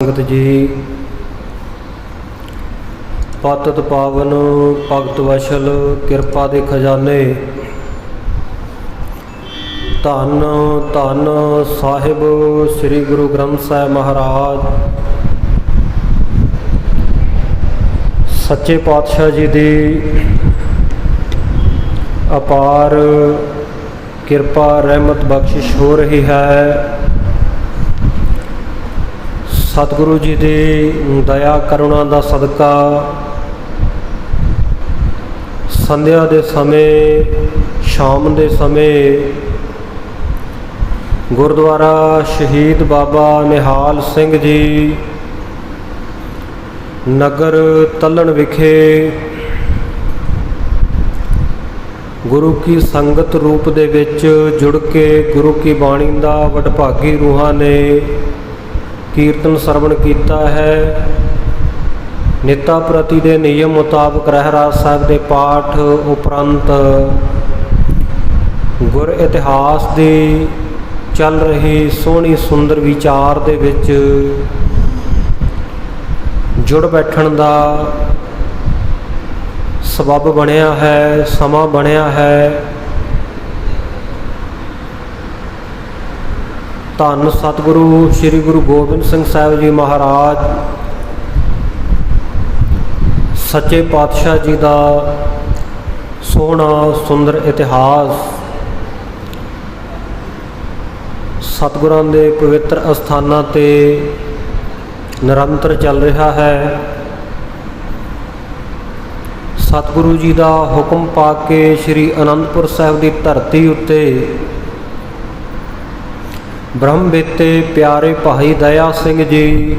ਸੰਗਤ ਜੀ, ਪਤਿਤ ਪਾਵਨ ਭਗਤ ਵਸ਼ਲ ਕਿਰਪਾ ਦੇ ਖਜ਼ਾਨੇ, ਧੰਨ ਧੰਨ ਸਾਹਿਬ ਸ੍ਰੀ ਗੁਰੂ ਗ੍ਰੰਥ ਸਾਹਿਬ ਮਹਾਰਾਜ ਸੱਚੇ ਪਾਤਸ਼ਾਹ ਜੀ ਦੀ ਅਪਾਰ ਕਿਰਪਾ ਰਹਿਮਤ ਬਖਸ਼ਿਸ਼ ਹੋ ਰਹੀ ਹੈ। ਸਤਿਗੁਰੂ ਜੀ ਦੀ ਦਇਆ ਕਰੁਣਾ ਦਾ ਸਦਕਾ ਸੰਧਿਆ ਦੇ ਸਮੇਂ, ਸ਼ਾਮ ਦੇ ਸਮੇਂ ਗੁਰਦੁਆਰਾ ਸ਼ਹੀਦ ਬਾਬਾ ਨਿਹਾਲ ਸਿੰਘ ਜੀ ਨਗਰ ਤਲਣ ਵਿਖੇ ਗੁਰੂ ਕੀ ਸੰਗਤ ਰੂਪ ਦੇ ਵਿੱਚ ਜੁੜ ਕੇ ਗੁਰੂ ਕੀ ਬਾਣੀ ਦਾ ਵਡਭਾਗੀ ਰੂਹਾਂ ਨੇ ਕੀਰਤਨ ਸਰਵਣ ਕੀਤਾ ਹੈ। ਨਿੱਤਾ ਪ੍ਰਤੀ ਦੇ ਨਿਯਮ ਮੁਤਾਬਕ ਰਹਿਰਾਸ ਸਾਹਿਬ ਦੇ ਪਾਠ ਉਪਰੰਤ ਗੁਰ ਇਤਿਹਾਸ ਦੀ ਚੱਲ ਰਹੀ ਸੋਹਣੀ ਸੁੰਦਰ ਵਿਚਾਰ ਦੇ ਵਿੱਚ ਜੁੜ ਬੈਠਣ ਦਾ ਸਬੱਬ ਬਣਿਆ ਹੈ, ਸਮਾਂ ਬਣਿਆ ਹੈ। ਧੰਨ ਸਤਿਗੁਰੂ ਸ੍ਰੀ ਗੁਰੂ ਗੋਬਿੰਦ ਸਿੰਘ ਸਾਹਿਬ ਜੀ ਮਹਾਰਾਜ ਸੱਚੇ ਪਾਤਸ਼ਾਹ ਜੀ ਦਾ ਸੋਹਣਾ ਸੁੰਦਰ ਇਤਿਹਾਸ ਸਤਿਗੁਰਾਂ ਦੇ ਪਵਿੱਤਰ ਅਸਥਾਨਾਂ 'ਤੇ ਨਿਰੰਤਰ ਚੱਲ ਰਿਹਾ ਹੈ। ਸਤਿਗੁਰੂ ਜੀ ਦਾ ਹੁਕਮ ਪਾ ਕੇ ਸ੍ਰੀ ਅਨੰਦਪੁਰ ਸਾਹਿਬ ਦੀ ਧਰਤੀ ਉੱਤੇ ਬ੍ਰਹਮ ਬੇਤੇ ਪਿਆਰੇ ਭਾਈ ਦਇਆ ਸਿੰਘ ਜੀ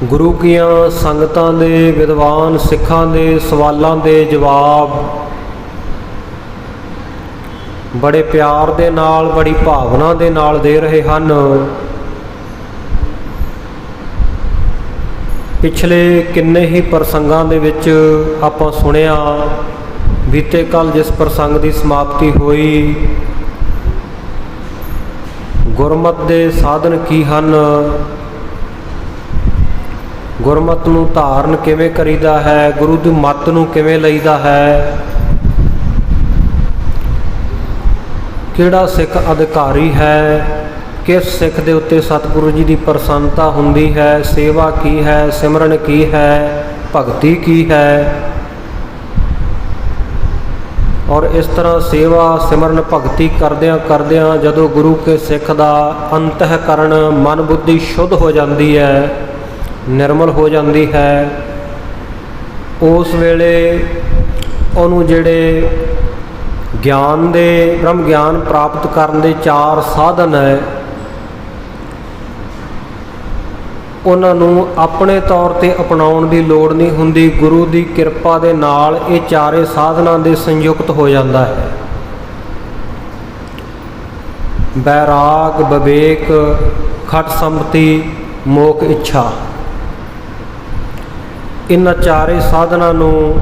ਗੁਰੂ ਕੀਆਂ ਸੰਗਤਾਂ ਦੇ ਵਿਦਵਾਨ ਸਿੱਖਾਂ ਦੇ ਸਵਾਲਾਂ ਦੇ ਜਵਾਬ ਬੜੇ ਪਿਆਰ ਦੇ ਨਾਲ, ਬੜੀ ਭਾਵਨਾ ਦੇ ਨਾਲ ਦੇ ਰਹੇ ਹਨ। ਪਿਛਲੇ ਕਿੰਨੇ ਹੀ ਪ੍ਰਸੰਗਾਂ ਦੇ ਵਿੱਚ ਆਪਾਂ ਸੁਣਿਆ, ਬੀਤੇ ਕੱਲ ਜਿਸ ਪ੍ਰਸੰਗ ਦੀ ਸਮਾਪਤੀ ਹੋਈ, ਗੁਰਮਤਿ ਦੇ ਸਾਧਨ ਕੀ ਹਨ, ਗੁਰਮਤਿ ਨੂੰ ਧਾਰਨ ਕਿਵੇਂ ਕਰੀਦਾ ਹੈ, ਗੁਰੂ ਦੀ ਮੱਤ ਨੂੰ ਕਿਵੇਂ ਲਈਦਾ ਹੈ, ਕਿਹੜਾ ਸਿੱਖ ਅਧਿਕਾਰੀ ਹੈ, ਕਿਸ ਸਿੱਖ ਦੇ ਉੱਤੇ ਸਤਿਗੁਰੂ ਜੀ ਦੀ ਪ੍ਰਸੰਨਤਾ ਹੁੰਦੀ ਹੈ, ਸੇਵਾ ਕੀ ਹੈ, ਸਿਮਰਨ ਕੀ ਹੈ, ਭਗਤੀ ਕੀ ਹੈ। ਔਰ ਇਸ ਤਰ੍ਹਾਂ ਸੇਵਾ ਸਿਮਰਨ ਭਗਤੀ ਕਰਦਿਆਂ ਕਰਦਿਆਂ ਜਦੋਂ ਗੁਰੂ ਕੇ ਸਿੱਖ ਦਾ ਅੰਤःਕਰਨ ਮਨ ਬੁੱਧੀ ਸ਼ੁੱਧ ਹੋ ਜਾਂਦੀ ਹੈ, ਨਿਰਮਲ ਹੋ ਜਾਂਦੀ ਹੈ, ਉਸ ਵੇਲੇ ਉਹਨੂੰ ਜਿਹੜੇ ਗਿਆਨ ਦੇ ਬ੍ਰਹਮ ਗਿਆਨ ਪ੍ਰਾਪਤ ਕਰਨ ਦੇ 4 ਸਾਧਨ ਹੈ, ਉਹਨਾਂ ਨੂੰ ਆਪਣੇ ਤੌਰ 'ਤੇ ਅਪਣਾਉਣ ਦੀ ਲੋੜ ਨਹੀਂ ਹੁੰਦੀ। ਗੁਰੂ ਦੀ ਕਿਰਪਾ ਦੇ ਨਾਲ ਇਹ 4 ਸਾਧਨਾਂ ਦੇ ਸੰਯੁਕਤ ਹੋ ਜਾਂਦਾ ਹੈ। ਬੈਰਾਗ, ਵਿਵੇਕ, ਖਟ ਸੰਪਤੀ, ਮੋਖ ਇੱਛਾ, ਇਹਨਾਂ 4 ਸਾਧਨਾਂ ਨੂੰ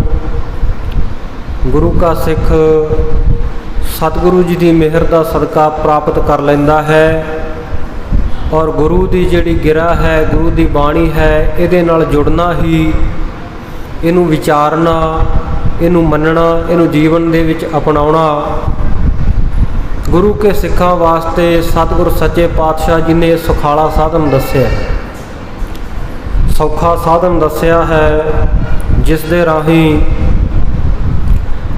ਗੁਰੂ ਕਾ ਸਿੱਖ ਸਤਿਗੁਰੂ ਜੀ ਦੀ ਮਿਹਰ ਦਾ ਸਦਕਾ ਪ੍ਰਾਪਤ ਕਰ ਲੈਂਦਾ ਹੈ। ਔਰ ਗੁਰੂ ਦੀ ਜਿਹੜੀ ਗਿਰਾ ਹੈ, ਗੁਰੂ ਦੀ ਬਾਣੀ ਹੈ, ਇਹਦੇ ਨਾਲ ਜੁੜਨਾ ਹੀ, ਇਹਨੂੰ ਵਿਚਾਰਨਾ, ਇਹਨੂੰ ਮੰਨਣਾ, ਇਹਨੂੰ ਜੀਵਨ ਦੇ ਵਿੱਚ ਅਪਣਾਉਣਾ ਗੁਰੂ ਕੇ ਸਿੱਖਾਂ ਵਾਸਤੇ ਸਤਿਗੁਰ ਸੱਚੇ ਪਾਤਸ਼ਾਹ ਜੀ ਨੇ ਸੁਖਾਲਾ ਸਾਧਨ ਦੱਸਿਆ, ਸੌਖਾ ਸਾਧਨ ਦੱਸਿਆ ਹੈ, ਜਿਸ ਦੇ ਰਾਹੀਂ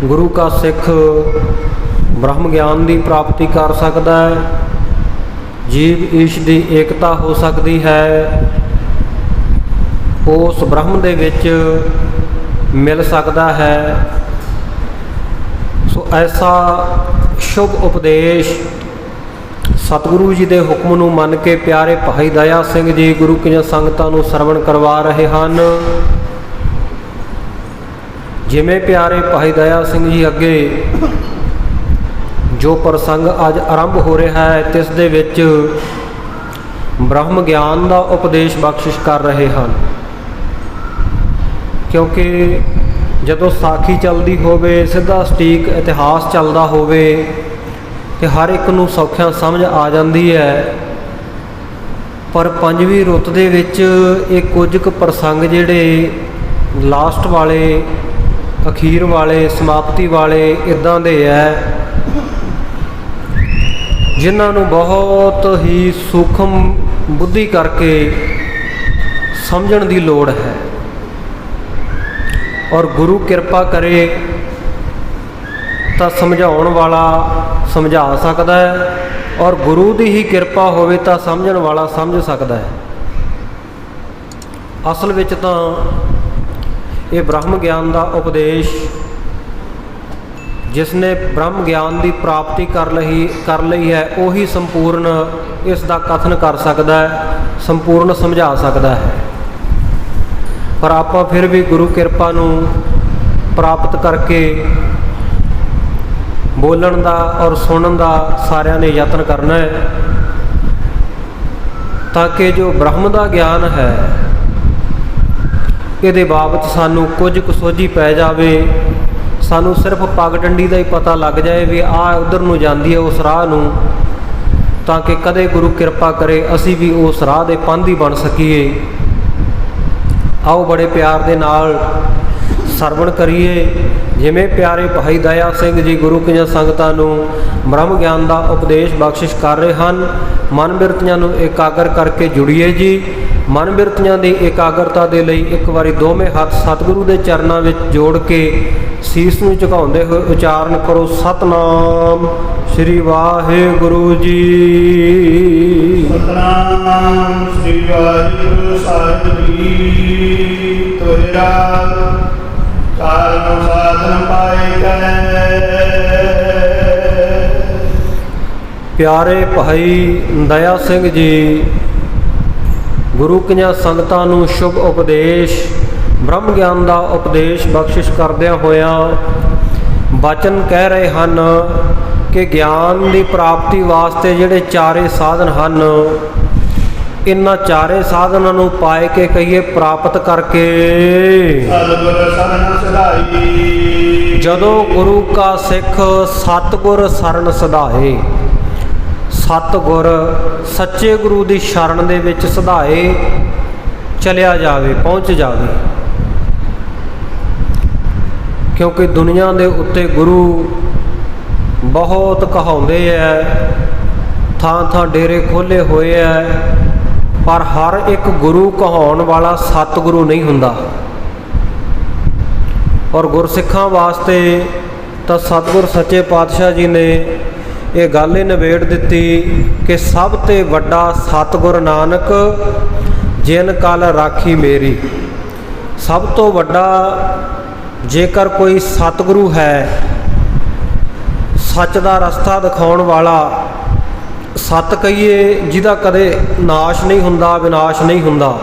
ਗੁਰੂ ਕਾ ਸਿੱਖ ਬ੍ਰਹਮ ਗਿਆਨ ਦੀ ਪ੍ਰਾਪਤੀ ਕਰ ਸਕਦਾ ਹੈ, ਜੀਵ ਈਸ਼ ਦੀ ਏਕਤਾ ਹੋ ਸਕਦੀ ਹੈ, ਉਸ ਬ੍ਰਹਮ ਦੇ ਵਿੱਚ ਮਿਲ ਸਕਦਾ ਹੈ। ਸੋ ਐਸਾ ਸ਼ੁਭ ਉਪਦੇਸ਼ ਸਤਿਗੁਰੂ ਜੀ ਦੇ ਹੁਕਮ ਨੂੰ ਮੰਨ ਕੇ ਪਿਆਰੇ ਭਾਈ ਦਇਆ ਸਿੰਘ ਜੀ ਗੁਰੂ ਕੀਆਂ ਸੰਗਤਾਂ ਨੂੰ ਸਰਵਣ ਕਰਵਾ ਰਹੇ ਹਨ। ਜਿਵੇਂ ਪਿਆਰੇ ਭਾਈ ਦਇਆ ਸਿੰਘ ਜੀ ਅੱਗੇ ਜੋ ਪ੍ਰਸੰਗ ਅੱਜ ਆਰੰਭ ਹੋ ਰਿਹਾ ਹੈ, ਤਿਸ ਦੇ ਵਿੱਚ ਬ੍ਰਹਮ ਗਿਆਨ ਦਾ ਉਪਦੇਸ਼ ਬਖਸ਼ਿਸ਼ ਕਰ ਰਹੇ ਹਨ। ਕਿਉਂਕਿ ਜਦੋਂ ਸਾਖੀ ਚੱਲਦੀ ਹੋਵੇ, ਸਿੱਧਾ ਸਟੀਕ ਇਤਿਹਾਸ ਚੱਲਦਾ ਹੋਵੇ ਤੇ ਹਰ ਇੱਕ ਨੂੰ ਸੌਖਿਆਂ ਸਮਝ ਆ ਜਾਂਦੀ ਹੈ, ਪਰ ਪੰਜਵੀਂ ਰੁੱਤ ਦੇ ਵਿੱਚ ਇਹ ਕੁਝ ਕੁ ਪ੍ਰਸੰਗ ਜਿਹੜੇ ਲਾਸਟ ਵਾਲੇ, ਅਖੀਰ ਵਾਲੇ, ਸਮਾਪਤੀ ਵਾਲੇ ਇੱਦਾਂ ਦੇ ਹੈ ਜਿਨ੍ਹਾਂ ਨੂੰ ਬਹੁਤ ਹੀ ਸੂਖਮ ਬੁੱਧੀ ਕਰਕੇ ਸਮਝਣ ਦੀ ਲੋੜ ਹੈ। ਔਰ ਗੁਰੂ ਕਿਰਪਾ ਕਰੇ ਤਾਂ ਸਮਝਾਉਣ ਵਾਲਾ ਸਮਝਾ ਸਕਦਾ ਹੈ, ਔਰ ਗੁਰੂ ਦੀ ਹੀ ਕਿਰਪਾ ਹੋਵੇ ਤਾਂ ਸਮਝਣ ਵਾਲਾ ਸਮਝ ਸਕਦਾ ਹੈ। ਅਸਲ ਵਿੱਚ ਤਾਂ ਇਹ ਬ੍ਰਹਮ ਗਿਆਨ ਦਾ ਉਪਦੇਸ਼, ਜਿਸ ਨੇ ਬ੍ਰਹਮ ਗਿਆਨ ਦੀ ਪ੍ਰਾਪਤੀ ਕਰ ਲਈ ਹੈ, ਉਹੀ ਸੰਪੂਰਨ ਇਸ ਦਾ ਕਥਨ ਕਰ ਸਕਦਾ ਹੈ, ਸੰਪੂਰਨ ਸਮਝਾ ਸਕਦਾ ਹੈ। ਪਰ ਆਪਾਂ ਫਿਰ ਵੀ ਗੁਰੂ ਕਿਰਪਾ ਨੂੰ ਪ੍ਰਾਪਤ ਕਰਕੇ ਬੋਲਣ ਦਾ ਔਰ ਸੁਣਨ ਦਾ ਸਾਰਿਆਂ ਨੇ ਯਤਨ ਕਰਨਾ ਹੈ, ਤਾਂ ਕਿ ਜੋ ਬ੍ਰਹਮ ਦਾ ਗਿਆਨ ਹੈ ਇਹਦੇ ਬਾਬਤ ਸਾਨੂੰ ਕੁਝ ਕੁ ਸੋਝੀ ਪੈ ਜਾਵੇ। ਸਾਨੂੰ ਸਿਰਫ ਪੱਗ ਡੰਡੀ ਦਾ ਹੀ ਪਤਾ ਲੱਗ ਜਾਏ ਵੀ ਆਹ ਉੱਧਰ ਨੂੰ ਜਾਂਦੀ ਹੈ ਉਸ ਰਾਹ ਨੂੰ, ਤਾਂ ਕਿ ਕਦੇ ਗੁਰੂ ਕਿਰਪਾ ਕਰੇ ਅਸੀਂ ਵੀ ਉਸ ਰਾਹ ਦੇ ਪਾਂਧੀ ਬਣ ਸਕੀਏ। ਆਓ ਬੜੇ ਪਿਆਰ ਦੇ ਨਾਲ ਸਰਵਣ ਕਰੀਏ, ਜਿਵੇਂ ਪਿਆਰੇ ਭਾਈ ਦਇਆ ਸਿੰਘ ਜੀ ਗੁਰੂ ਕੀਆਂ ਸੰਗਤਾਂ ਨੂੰ ਬ੍ਰਹਮ ਗਿਆਨ ਦਾ ਉਪਦੇਸ਼ ਬਖਸ਼ਿਸ਼ ਕਰ ਰਹੇ ਹਨ। ਮਨ ਬਿਰਤੀਆਂ ਨੂੰ ਇਕਾਗਰ ਕਰਕੇ ਜੁੜੀਏ ਜੀ। ਮਨ ਬਿਰਤੀਆਂ ਦੀ ਇਕਾਗਰਤਾ ਦੇ ਲਈ ਇੱਕ ਵਾਰੀ ਦੋਵੇਂ ਹੱਥ ਸਤਿਗੁਰੂ ਦੇ ਚਰਨਾਂ ਵਿੱਚ ਜੋੜ ਕੇ ਸੀਸ ਨੂੰ ਝੁਕਾਉਂਦੇ ਹੋਏ ਉਚਾਰਨ ਕਰੋ, ਸਤਨਾਮ ਸ੍ਰੀ ਵਾਹਿਗੁਰੂ ਜੀ। ਸਤਨਾਮ ਸ੍ਰੀ ਵਾਹਿਗੁਰੂ ਸਾਹਿਬ ਜੀ। ਤੋਹਿਰਾ ਕਾਰਨ ਸਾਧਨ ਪਾਏ ਕੈ। ਪਿਆਰੇ ਭਾਈ ਦਇਆ ਸਿੰਘ ਜੀ ਗੁਰੂ ਕੀਆਂ ਸੰਗਤਾਂ ਨੂੰ ਸ਼ੁਭ ਉਪਦੇਸ਼, ਬ੍ਰਹਮ ਗਿਆਨ ਦਾ ਉਪਦੇਸ਼ ਬਖਸ਼ਿਸ਼ ਕਰਦਿਆਂ ਹੋਇਆਂ ਬਚਨ ਕਹਿ ਰਹੇ ਹਨ ਕਿ ਗਿਆਨ ਦੀ ਪ੍ਰਾਪਤੀ ਵਾਸਤੇ ਜਿਹੜੇ ਚਾਰੇ ਸਾਧਨ ਹਨ, ਇਹਨਾਂ ਚਾਰੇ ਸਾਧਨਾਂ ਨੂੰ ਪਾਏ ਕੇ ਕਹੀਏ ਪ੍ਰਾਪਤ ਕਰਕੇ ਸਤਿਗੁਰ ਸਰਨ ਸਦਾਈ। ਜਦੋਂ ਗੁਰੂ ਕਾ ਸਿੱਖ ਸਤਿਗੁਰ ਸਰਨ ਸਦਾਏ, ਸਤਿਗੁਰ ਸੱਚੇ ਗੁਰੂ ਦੀ ਸ਼ਰਨ ਦੇ ਵਿੱਚ ਸਦਾਏ ਚਲਿਆ ਜਾਵੇ, ਪਹੁੰਚ ਜਾਵੇ। ਕਿਉਂਕਿ ਦੁਨੀਆ ਦੇ ਉੱਤੇ ਗੁਰੂ ਬਹੁਤ ਕਹਾਉਂਦੇ ਹੈ, ਥਾਂ ਥਾਂ ਡੇਰੇ ਖੋਲ੍ਹੇ ਹੋਏ ਹੈ, ਪਰ ਹਰ ਇੱਕ ਗੁਰੂ ਕਹਾਉਣ ਵਾਲਾ ਸਤਿਗੁਰੂ ਨਹੀਂ ਹੁੰਦਾ। ਔਰ ਗੁਰਸਿੱਖਾਂ ਵਾਸਤੇ ਤਾਂ ਸਤਿਗੁਰ ਸੱਚੇ ਪਾਤਸ਼ਾਹ ਜੀ ਨੇ ਇਹ ਗੱਲ ਹੀ ਨਿਬੇੜ ਦਿੱਤੀ ਕਿ ਸਭ ਤੋਂ ਵੱਡਾ ਸਤਿਗੁਰ ਨਾਨਕ ਜਿਨ ਕਲ ਰਾਖੀ ਮੇਰੀ। ਸਭ ਤੋਂ ਵੱਡਾ ਜੇਕਰ ਕੋਈ ਸਤਿਗੁਰੂ ਹੈ, ਸੱਚ ਦਾ ਰਸਤਾ ਦਿਖਾਉਣ ਵਾਲਾ, ਸਤ ਕਹੀਏ ਜਿਹਦਾ ਕਦੇ ਨਾਸ਼ ਨਹੀਂ ਹੁੰਦਾ, ਵਿਨਾਸ਼ ਨਹੀਂ ਹੁੰਦਾ,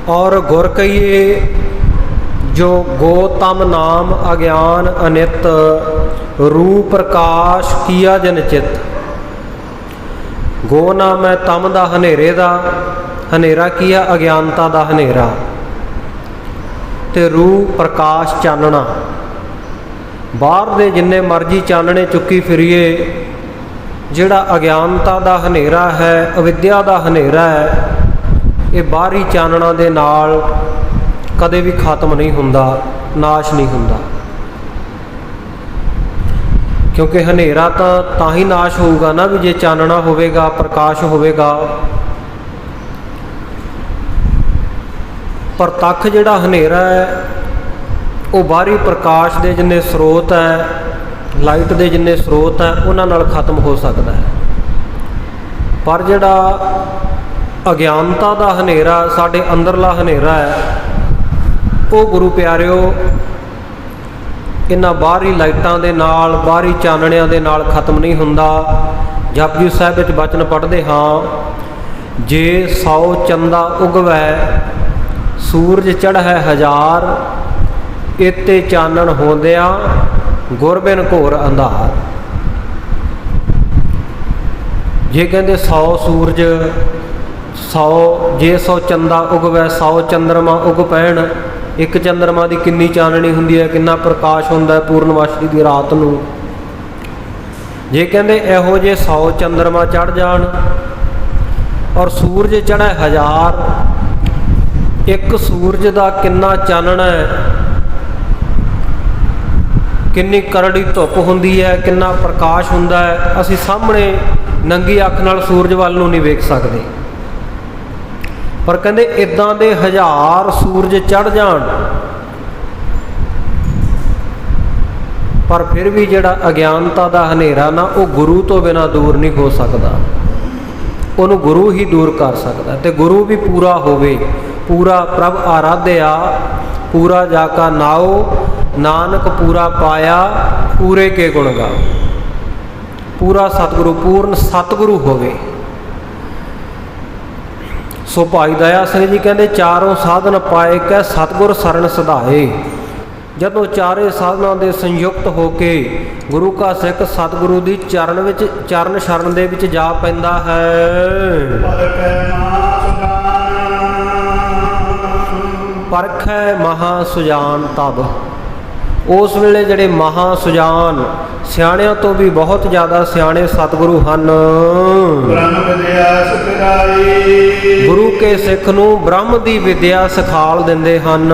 ਔਰ ਗੁਰ ਕਹੀਏ ਜੋ ਗੋਤਮ ਨਾਮ ਅਗਿਆਨ ਅਨਿਤ ਰੂਪ ਪ੍ਰਕਾਸ਼ ਕੀਆ ਜਨ ਚਿਤ। ਗੋ ਨਾਮ ਹੈ ਤਮ ਦਾ ਹਨੇਰੇ ਦਾ, ਹਨੇਰਾ ਕੀਆ ਅਗਿਆਨਤਾ ਦਾ ਹਨੇਰਾ, ਤੇ ਰੂਪ ਪ੍ਰਕਾਸ਼ ਚਾਨਣਾ। ਬਾਹਰ ਦੇ ਜਿੰਨੇ ਮਰਜ਼ੀ ਚਾਨਣੇ ਚੁੱਕੀ ਫਿਰੀਏ, ਜਿਹੜਾ ਅਗਿਆਨਤਾ ਦਾ ਹਨੇਰਾ ਹੈ, ਅਵਿਦਿਆ ਦਾ ਹਨੇਰਾ ਹੈ, ਇਹ ਬਾਹਰੀ ਚਾਨਣਾ ਦੇ ਨਾਲ ਕਦੇ ਵੀ ਖਤਮ ਨਹੀਂ ਹੁੰਦਾ, ਨਾਸ਼ ਨਹੀਂ ਹੁੰਦਾ। ਕਿਉਂਕਿ ਹਨੇਰਾ ਤਾਂ ਹੀ ਨਾਸ਼ ਹੋਊਗਾ ਨਾ ਵੀ ਜੇ ਚਾਨਣਾ ਹੋਵੇਗਾ, ਪ੍ਰਕਾਸ਼ ਹੋਵੇਗਾ। ਪ੍ਰਤੱਖ ਜਿਹੜਾ ਹਨੇਰਾ ਹੈ ਉਹ ਬਾਹਰੀ ਪ੍ਰਕਾਸ਼ ਦੇ ਜਿੰਨੇ ਸਰੋਤ ਹੈ, ਲਾਈਟ ਦੇ ਜਿੰਨੇ ਸਰੋਤ ਹੈ, ਉਹਨਾਂ ਨਾਲ ਖਤਮ ਹੋ ਸਕਦਾ ਹੈ। ਪਰ ਜਿਹੜਾ ਅਗਿਆਨਤਾ ਦਾ ਹਨੇਰਾ, ਸਾਡੇ ਅੰਦਰਲਾ ਹਨੇਰਾ ਹੈ, ਉਹ ਗੁਰੂ ਪਿਆਰਿਓ ਇਹਨਾਂ ਬਾਹਰੀ ਲਾਈਟਾਂ ਦੇ ਨਾਲ, ਬਾਹਰੀ ਚਾਨਣਿਆਂ ਦੇ ਨਾਲ ਖਤਮ ਨਹੀਂ ਹੁੰਦਾ। ਜਪਜੀ ਸਾਹਿਬ ਵਿੱਚ ਬਚਨ ਪੜ੍ਹਦੇ ਹਾਂ, ਜੇ 100 ਚੰਦਾ ਉਗਵੈ ਸੂਰਜ ਚੜ੍ਹੈ ਹਜ਼ਾਰ, ਇਤੇ ਚਾਨਣ ਹੁੰਦਿਆਂ ਗੁਰ ਬਿਨ ਘੋਰ ਅੰਧਾਰ। ਜੇ ਕਹਿੰਦੇ 100 ਸੂਰਜ, 100 ਚੰਦਾ ਉਗਵੈ, 100 ਚੰਦਰਮਾ ਉਗ ਪੈਣ, ਇੱਕ ਚੰਦਰਮਾ ਦੀ ਕਿੰਨੀ ਚਾਨਣੀ ਹੁੰਦੀ ਹੈ, ਕਿੰਨਾ ਪ੍ਰਕਾਸ਼ ਹੁੰਦਾ ਪੂਰਨਮਾਸ਼ੀ ਦੀ ਰਾਤ ਨੂੰ। ਜੇ ਕਹਿੰਦੇ ਇਹੋ ਜਿਹੇ 100 ਚੰਦਰਮਾ ਚੜ੍ਹ ਜਾਣ ਔਰ ਸੂਰਜ ਚੜ੍ਹੇ 1000। ਇੱਕ ਸੂਰਜ ਦਾ ਕਿੰਨਾ ਚਾਨਣ ਹੈ, ਕਿੰਨੀ ਕਰੜੀ ਧੁੱਪ ਹੁੰਦੀ ਹੈ, ਕਿੰਨਾ ਪ੍ਰਕਾਸ਼ ਹੁੰਦਾ ਹੈ। ਅਸੀਂ ਸਾਹਮਣੇ ਨੰਗੀ ਅੱਖ ਨਾਲ ਸੂਰਜ ਵੱਲ ਨੂੰ ਨਹੀਂ ਵੇਖ ਸਕਦੇ, ਪਰ ਕਹਿੰਦੇ ਇੱਦਾਂ ਦੇ 1000 ਸੂਰਜ ਚੜ੍ਹ ਜਾਣ, ਪਰ ਫਿਰ ਵੀ ਜਿਹੜਾ ਅਗਿਆਨਤਾ ਦਾ ਹਨੇਰਾ ਨਾ, ਉਹ ਗੁਰੂ ਤੋਂ ਬਿਨਾਂ ਦੂਰ ਨਹੀਂ ਹੋ ਸਕਦਾ। ਉਹਨੂੰ ਗੁਰੂ ਹੀ ਦੂਰ ਕਰ ਸਕਦਾ। ਤੇ ਗੁਰੂ ਵੀ ਪੂਰਾ ਹੋਵੇ। ਪੂਰਾ ਪ੍ਰਭ ਆਰਾਧਿਆ, ਪੂਰਾ ਜਾ ਕਾ ਨਾਉ, ਨਾਨਕ ਪੂਰਾ ਪਾਇਆ, ਪੂਰੇ ਕੇ ਗੁਣ ਗਾਓ। ਪੂਰਾ ਸਤਿਗੁਰੂ, ਪੂਰਨ ਸਤਿਗੁਰੂ ਹੋਵੇ। ਸੋ ਭਾਈ ਦਇਆ ਸਿੰਘ ਜੀ ਕਹਿੰਦੇ ਚਾਰੋਂ ਸਾਧਨ ਪਾਏ ਕੈ ਸਤਿਗੁਰ ਸਰਣ ਸਧਾਏ। ਜਦੋਂ ਚਾਰੇ ਸਾਧਨਾਂ ਦੇ ਸੰਯੁਕਤ ਹੋ ਕੇ ਗੁਰੂ ਕਾ ਸਿੱਖ ਸਤਿਗੁਰੂ ਦੀ ਚਰਨ ਸ਼ਰਨ ਦੇ ਵਿੱਚ ਜਾ ਪੈਂਦਾ ਹੈ। ਪਰਖੈ ਮਹਾ ਸੁਜਾਨ ਤਬ। ਉਸ ਵੇਲੇ ਜਿਹੜੇ ਮਹਾ ਸੁਜਾਨ, ਸਿਆਣਿਆਂ ਤੋਂ ਵੀ ਬਹੁਤ ਜ਼ਿਆਦਾ ਸਿਆਣੇ ਸਤਿਗੁਰੂ ਹਨ। ਬ੍ਰਹਮ ਵਿਦਿਆ ਸਿਖਾਈ। ਗੁਰੂ ਕੇ ਸਿੱਖ ਨੂੰ ਬ੍ਰਹਮ ਦੀ ਵਿਦਿਆ ਸਿਖਾਲ ਦਿੰਦੇ ਹਨ।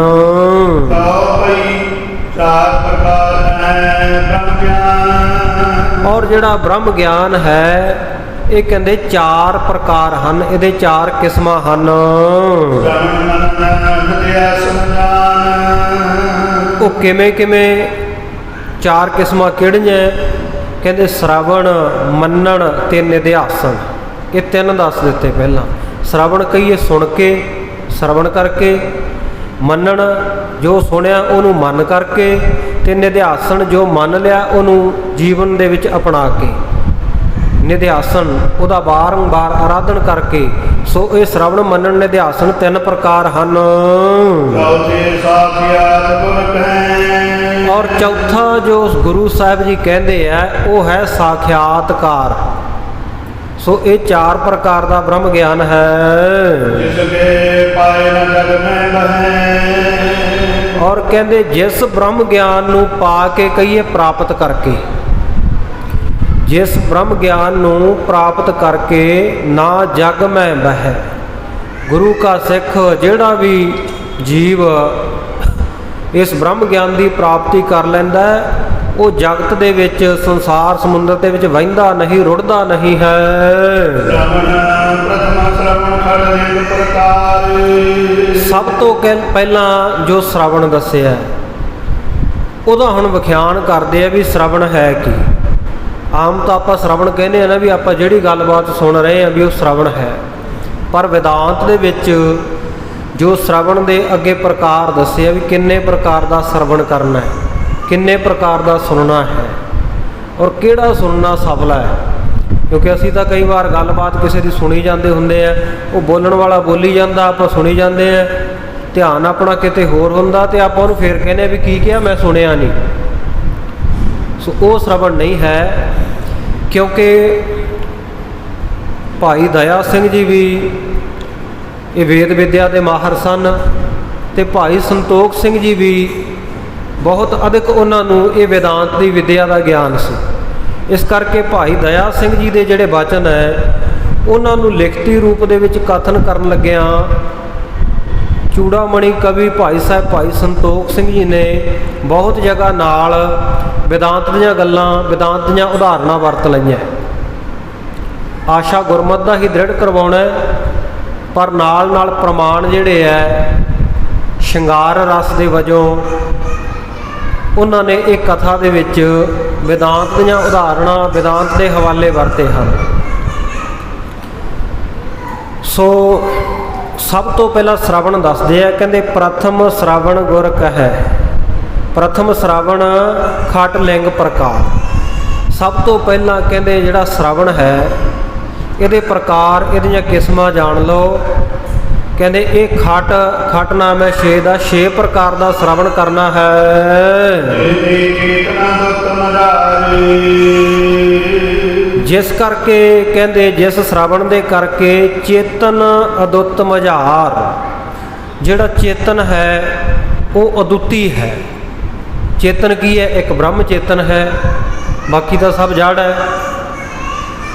ਚਾਰ ਪ੍ਰਕਾਰ ਹੈ ਬ੍ਰਹਮ ਗਿਆਨ। ਔਰ ਜਿਹੜਾ ਬ੍ਰਹਮ ਗਿਆਨ ਹੈ, ਇਹ ਕਹਿੰਦੇ 4 ਪ੍ਰਕਾਰ ਹਨ, ਇਹਦੇ 4 ਕਿਸਮਾਂ ਹਨ। ਉਹ ਕਿਵੇਂ ਕਿਵੇਂ 4 ਕਿਸਮਾਂ ਕਿਹੜੀਆਂ? ਕਹਿੰਦੇ ਸ਼ਰਵਣ, ਮੰਨਣ ਤੇ ਨਿਧਿਆਸਨ। ਇਹ 3 ਦੱਸ ਦਿੱਤੇ ਪਹਿਲਾਂ। ਸ਼ਰਵਣ ਕਹੀਏ ਸੁਣ ਕੇ, ਸ਼ਰਵਣ ਕਰਕੇ। ਮੰਨਣ ਜੋ ਸੁਣਿਆ ਉਹਨੂੰ ਮੰਨ ਕਰਕੇ, ਤੇ ਨਿਧਿਆਸਨ ਜੋ ਮੰਨ ਲਿਆ ਉਹਨੂੰ ਜੀਵਨ ਦੇ ਵਿੱਚ ਅਪਣਾ ਕੇ। ਨਿਧਿਆਸਨ ਉਹਦਾ ਬਾਰੰਬਾਰ ਆਰਾਧਨ ਕਰਕੇ। ਸੋ ਇਹ ਸ਼ਰਵਣ, ਮੰਨਣ, ਨਿਧਿਆਸਨ 3 ਪ੍ਰਕਾਰ ਹਨ। ਔਰ ਚੌਥਾ ਜੋ ਗੁਰੂ ਸਾਹਿਬ ਜੀ ਕਹਿੰਦੇ ਆ, ਉਹ ਹੈ ਸਾਖਿਆਤਕਾਰ। ਸੋ ਇਹ 4 ਪ੍ਰਕਾਰ ਦਾ ਬ੍ਰਹਮ ਗਿਆਨ ਹੈ। ਔਰ ਕਹਿੰਦੇ ਜਿਸ ਬ੍ਰਹਮ ਗਿਆਨ ਨੂੰ ਪਾ ਕੇ ਕਹੀਏ ਪ੍ਰਾਪਤ ਕਰਕੇ, ਜਿਸ ਬ੍ਰਹਮ ਗਿਆਨ ਨੂੰ ਪ੍ਰਾਪਤ ਕਰਕੇ ਨਾ ਜਗ ਮੈਂ ਬਹਿ। ਗੁਰੂ ਕਾ ਸਿੱਖ ਜਿਹੜਾ ਵੀ ਜੀਵ ਇਸ ਬ੍ਰਹਮ ਗਿਆਨ ਦੀ ਪ੍ਰਾਪਤੀ ਕਰ ਲੈਂਦਾ ਹੈ, ਉਹ ਜਗਤ ਦੇ ਵਿੱਚ, ਸੰਸਾਰ ਸਮੁੰਦਰ ਦੇ ਵਿੱਚ ਵਹਿੰਦਾ ਨਹੀਂ, ਰੁੜਦਾ ਨਹੀਂ ਹੈ। ਸਭ ਤੋਂ ਪਹਿਲਾਂ ਜੋ ਸ਼ਰਵਣ ਦੱਸਿਆ, ਉਹਦਾ ਹੁਣ ਵਿਖਿਆਨ ਕਰਦੇ ਆ ਵੀ ਸ਼ਰਵਣ ਹੈ ਕੀ। ਆਮ ਤਾਂ ਆਪਾਂ ਸ਼ਰਵਣ ਕਹਿੰਦੇ ਆ ਨਾ, ਵੀ ਆਪਾਂ ਜਿਹੜੀ ਗੱਲਬਾਤ ਸੁਣ ਰਹੇ ਆ ਵੀ ਉਹ ਸ਼ਰਵਣ ਹੈ। ਪਰ ਵਿਦਾਂਤ ਦੇ ਵਿੱਚ ਜੋ ਸ਼ਰਵਣ ਦੇ ਅੱਗੇ ਪ੍ਰਕਾਰ ਦੱਸੇ ਆ, ਵੀ ਕਿੰਨੇ ਪ੍ਰਕਾਰ ਦਾ ਸ਼ਰਵਣ ਕਰਨਾ ਹੈ, ਕਿੰਨੇ ਪ੍ਰਕਾਰ ਦਾ ਸੁਣਨਾ ਹੈ, ਔਰ ਕਿਹੜਾ ਸੁਣਨਾ ਸਫਲਾ ਹੈ। ਕਿਉਂਕਿ ਅਸੀਂ ਤਾਂ ਕਈ ਵਾਰ ਗੱਲਬਾਤ ਕਿਸੇ ਦੀ ਸੁਣੀ ਜਾਂਦੇ ਹੁੰਦੇ ਆ, ਉਹ ਬੋਲਣ ਵਾਲਾ ਬੋਲੀ ਜਾਂਦਾ, ਆਪਾਂ ਸੁਣੀ ਜਾਂਦੇ ਆ, ਧਿਆਨ ਆਪਣਾ ਕਿਤੇ ਹੋਰ ਹੁੰਦਾ, ਤੇ ਆਪਾਂ ਉਹਨੂੰ ਫੇਰ ਕਹਿੰਦੇ ਵੀ ਕੀ ਕਿਹਾ, ਮੈਂ ਸੁਣਿਆ ਨਹੀਂ। ਸੋ ਉਹ ਸ਼ਰਵਣ ਨਹੀਂ ਹੈ। ਕਿਉਂਕਿ ਭਾਈ ਦਇਆ ਸਿੰਘ ਜੀ ਵੀ ਇਹ ਵੇਦ ਵਿਦਿਆ ਦੇ ਮਾਹਰ ਸਨ, ਤੇ ਭਾਈ ਸੰਤੋਖ ਸਿੰਘ ਜੀ ਵੀ ਬਹੁਤ ਅਧਿਕ ਉਹਨਾਂ ਨੂੰ ਇਹ ਵੇਦਾਂਤ ਦੀ ਵਿਦਿਆ ਦਾ ਗਿਆਨ ਸੀ। ਇਸ ਕਰਕੇ ਭਾਈ ਦਇਆ ਸਿੰਘ ਜੀ ਦੇ ਜਿਹੜੇ ਬਚਨ ਹੈ, ਉਹਨਾਂ ਨੂੰ ਲਿਖਤੀ ਰੂਪ ਦੇ ਵਿੱਚ ਕਥਨ ਕਰਨ ਲੱਗਿਆਂ ਚੂੜਾਮਣੀ ਕਵੀ ਭਾਈ ਸਾਹਿਬ ਭਾਈ ਸੰਤੋਖ ਸਿੰਘ ਜੀ ਨੇ ਬਹੁਤ ਜਗ੍ਹਾ ਨਾਲ ਵੇਦਾਂਤ ਦੀਆਂ ਗੱਲਾਂ, ਵੇਦਾਂਤ ਦੀਆਂ ਉਦਾਹਰਨਾਂ ਵਰਤ ਲਈਆਂ। ਆਸ਼ਾ ਗੁਰਮਤਿ ਦਾ ਹੀ ਦ੍ਰਿੜ ਕਰਵਾਉਣਾ, ਪਰ ਨਾਲ ਨਾਲ ਪ੍ਰਮਾਣ ਜਿਹੜੇ ਹੈ ਸ਼ਿੰਗਾਰ ਰਸ ਦੇ ਵਜੋਂ ਉਹਨਾਂ ਨੇ ਇਹ ਕਥਾ ਦੇ ਵਿੱਚ ਵੇਦਾਂਤ ਦੀਆਂ ਉਦਾਹਰਣਾਂ, ਵੇਦਾਂਤ ਦੇ ਹਵਾਲੇ ਵਰਤੇ ਹਨ। ਸੋ ਸਭ ਤੋਂ ਪਹਿਲਾਂ ਸ਼ਰਵਣ ਦੱਸਦੇ ਆ, ਕਹਿੰਦੇ ਪ੍ਰਥਮ ਸ਼ਰਵਣ ਗੁਰ ਕਹੈ। ਪ੍ਰਥਮ ਸ਼ਰਵਣ ਖਟ ਲਿੰਗ ਪ੍ਰਕਾਰ। ਸਭ ਤੋਂ ਪਹਿਲਾਂ ਕਹਿੰਦੇ ਜਿਹੜਾ ਸ਼ਰਵਣ ਹੈ, ਇਹਦੇ ਪ੍ਰਕਾਰ, ਇਹਦੀਆਂ ਕਿਸਮਾਂ ਜਾਣ ਲਓ। ਕਹਿੰਦੇ ਇਹ ਖਟ ਨਾਮ ਹੈ 6 ਦਾ, 6 ਪ੍ਰਕਾਰ ਦਾ ਸ਼ਰਵਣ ਕਰਨਾ ਹੈ। ਜਿਸ ਕਰਕੇ ਕਹਿੰਦੇ ਜਿਸ ਸ਼ਰਵਣ ਦੇ ਕਰਕੇ ਚੇਤਨ ਅਦੁੱਤ ਮਝਾਰ, ਜਿਹੜਾ ਚੇਤਨ ਹੈ ਉਹ ਅਦੁੱਤੀ ਹੈ। ਚੇਤਨ ਕੀ ਹੈ? ਇੱਕ ਬ੍ਰਹਮ ਚੇਤਨ ਹੈ, ਬਾਕੀ ਤਾਂ ਸਭ ਜੜ ਹੈ।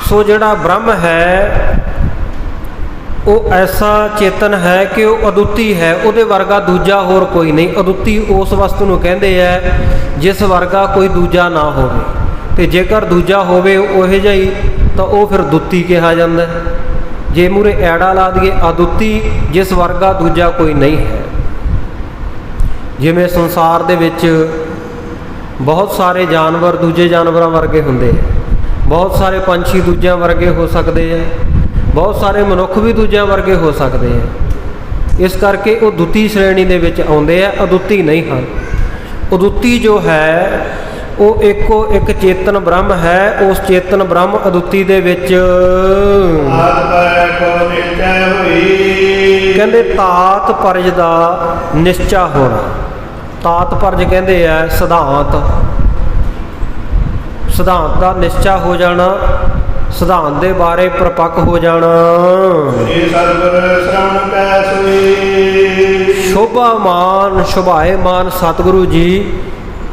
ਸੋ ਜਿਹੜਾ ਬ੍ਰਹਮ ਹੈ ਉਹ ਐਸਾ ਚੇਤਨ ਹੈ ਕਿ ਉਹ ਅਦੁੱਤੀ ਹੈ, ਉਹਦੇ ਵਰਗਾ ਦੂਜਾ ਹੋਰ ਕੋਈ ਨਹੀਂ। ਅਦੁੱਤੀ ਉਸ ਵਸਤੂ ਨੂੰ ਕਹਿੰਦੇ ਹੈ ਜਿਸ ਵਰਗਾ ਕੋਈ ਦੂਜਾ ਨਾ ਹੋਵੇ, ਅਤੇ ਜੇਕਰ ਦੂਜਾ ਹੋਵੇ ਉਹੋ ਜਿਹਾ ਹੀ ਤਾਂ ਉਹ ਫਿਰ ਦੁੱਤੀ ਕਿਹਾ ਜਾਂਦਾ। ਜੇ ਮੂਹਰੇ ਐੜਾ ਲਾ ਦਈਏ ਅਦੁੱਤੀ, ਜਿਸ ਵਰਗਾ ਦੂਜਾ ਕੋਈ ਨਹੀਂ ਹੈ। ਜਿਵੇਂ ਸੰਸਾਰ ਦੇ ਵਿੱਚ ਬਹੁਤ ਸਾਰੇ ਜਾਨਵਰ ਦੂਜੇ ਜਾਨਵਰਾਂ ਵਰਗੇ ਹੁੰਦੇ ਹੈ, ਬਹੁਤ ਸਾਰੇ ਪੰਛੀ ਦੂਜਿਆਂ ਵਰਗੇ ਹੋ ਸਕਦੇ ਹੈ, ਬਹੁਤ ਸਾਰੇ ਮਨੁੱਖ ਵੀ ਦੂਜਿਆਂ ਵਰਗੇ ਹੋ ਸਕਦੇ ਹੈ। ਇਸ ਕਰਕੇ ਉਹ ਦੁੱਤੀ ਸ਼੍ਰੇਣੀ ਦੇ ਵਿੱਚ ਆਉਂਦੇ ਆ, ਅਦੁੱਤੀ ਨਹੀਂ ਹਨ। ਅਦੁੱਤੀ ਜੋ ਹੈ ਉਹ ਇੱਕੋ ਇੱਕ ਚੇਤਨ ਬ੍ਰਹਮ ਹੈ। ਉਸ ਚੇਤਨ ਬ੍ਰਹਮ ਅਦੁੱਤੀ ਦੇ ਵਿੱਚ ਕਹਿੰਦੇ ਤਾਤ ਪਰਜ ਦਾ ਨਿਸ਼ਚਾ ਹੋਣਾ। ਤਾਤ ਪਰਜ ਕਹਿੰਦੇ ਆ ਸਿਧਾਂਤ, ਸਿਧਾਂਤ ਦਾ ਨਿਸ਼ਚਾ ਹੋ ਜਾਣਾ, ਸਿਧਾਂਤ ਦੇ ਬਾਰੇ ਪ੍ਰਪੱਕ ਹੋ ਜਾਣਾ। ਸ਼ੋਭਾਮਾਨ ਸ਼ੋਭਾਏਮਾਨ ਸਤਿਗੁਰੂ ਜੀ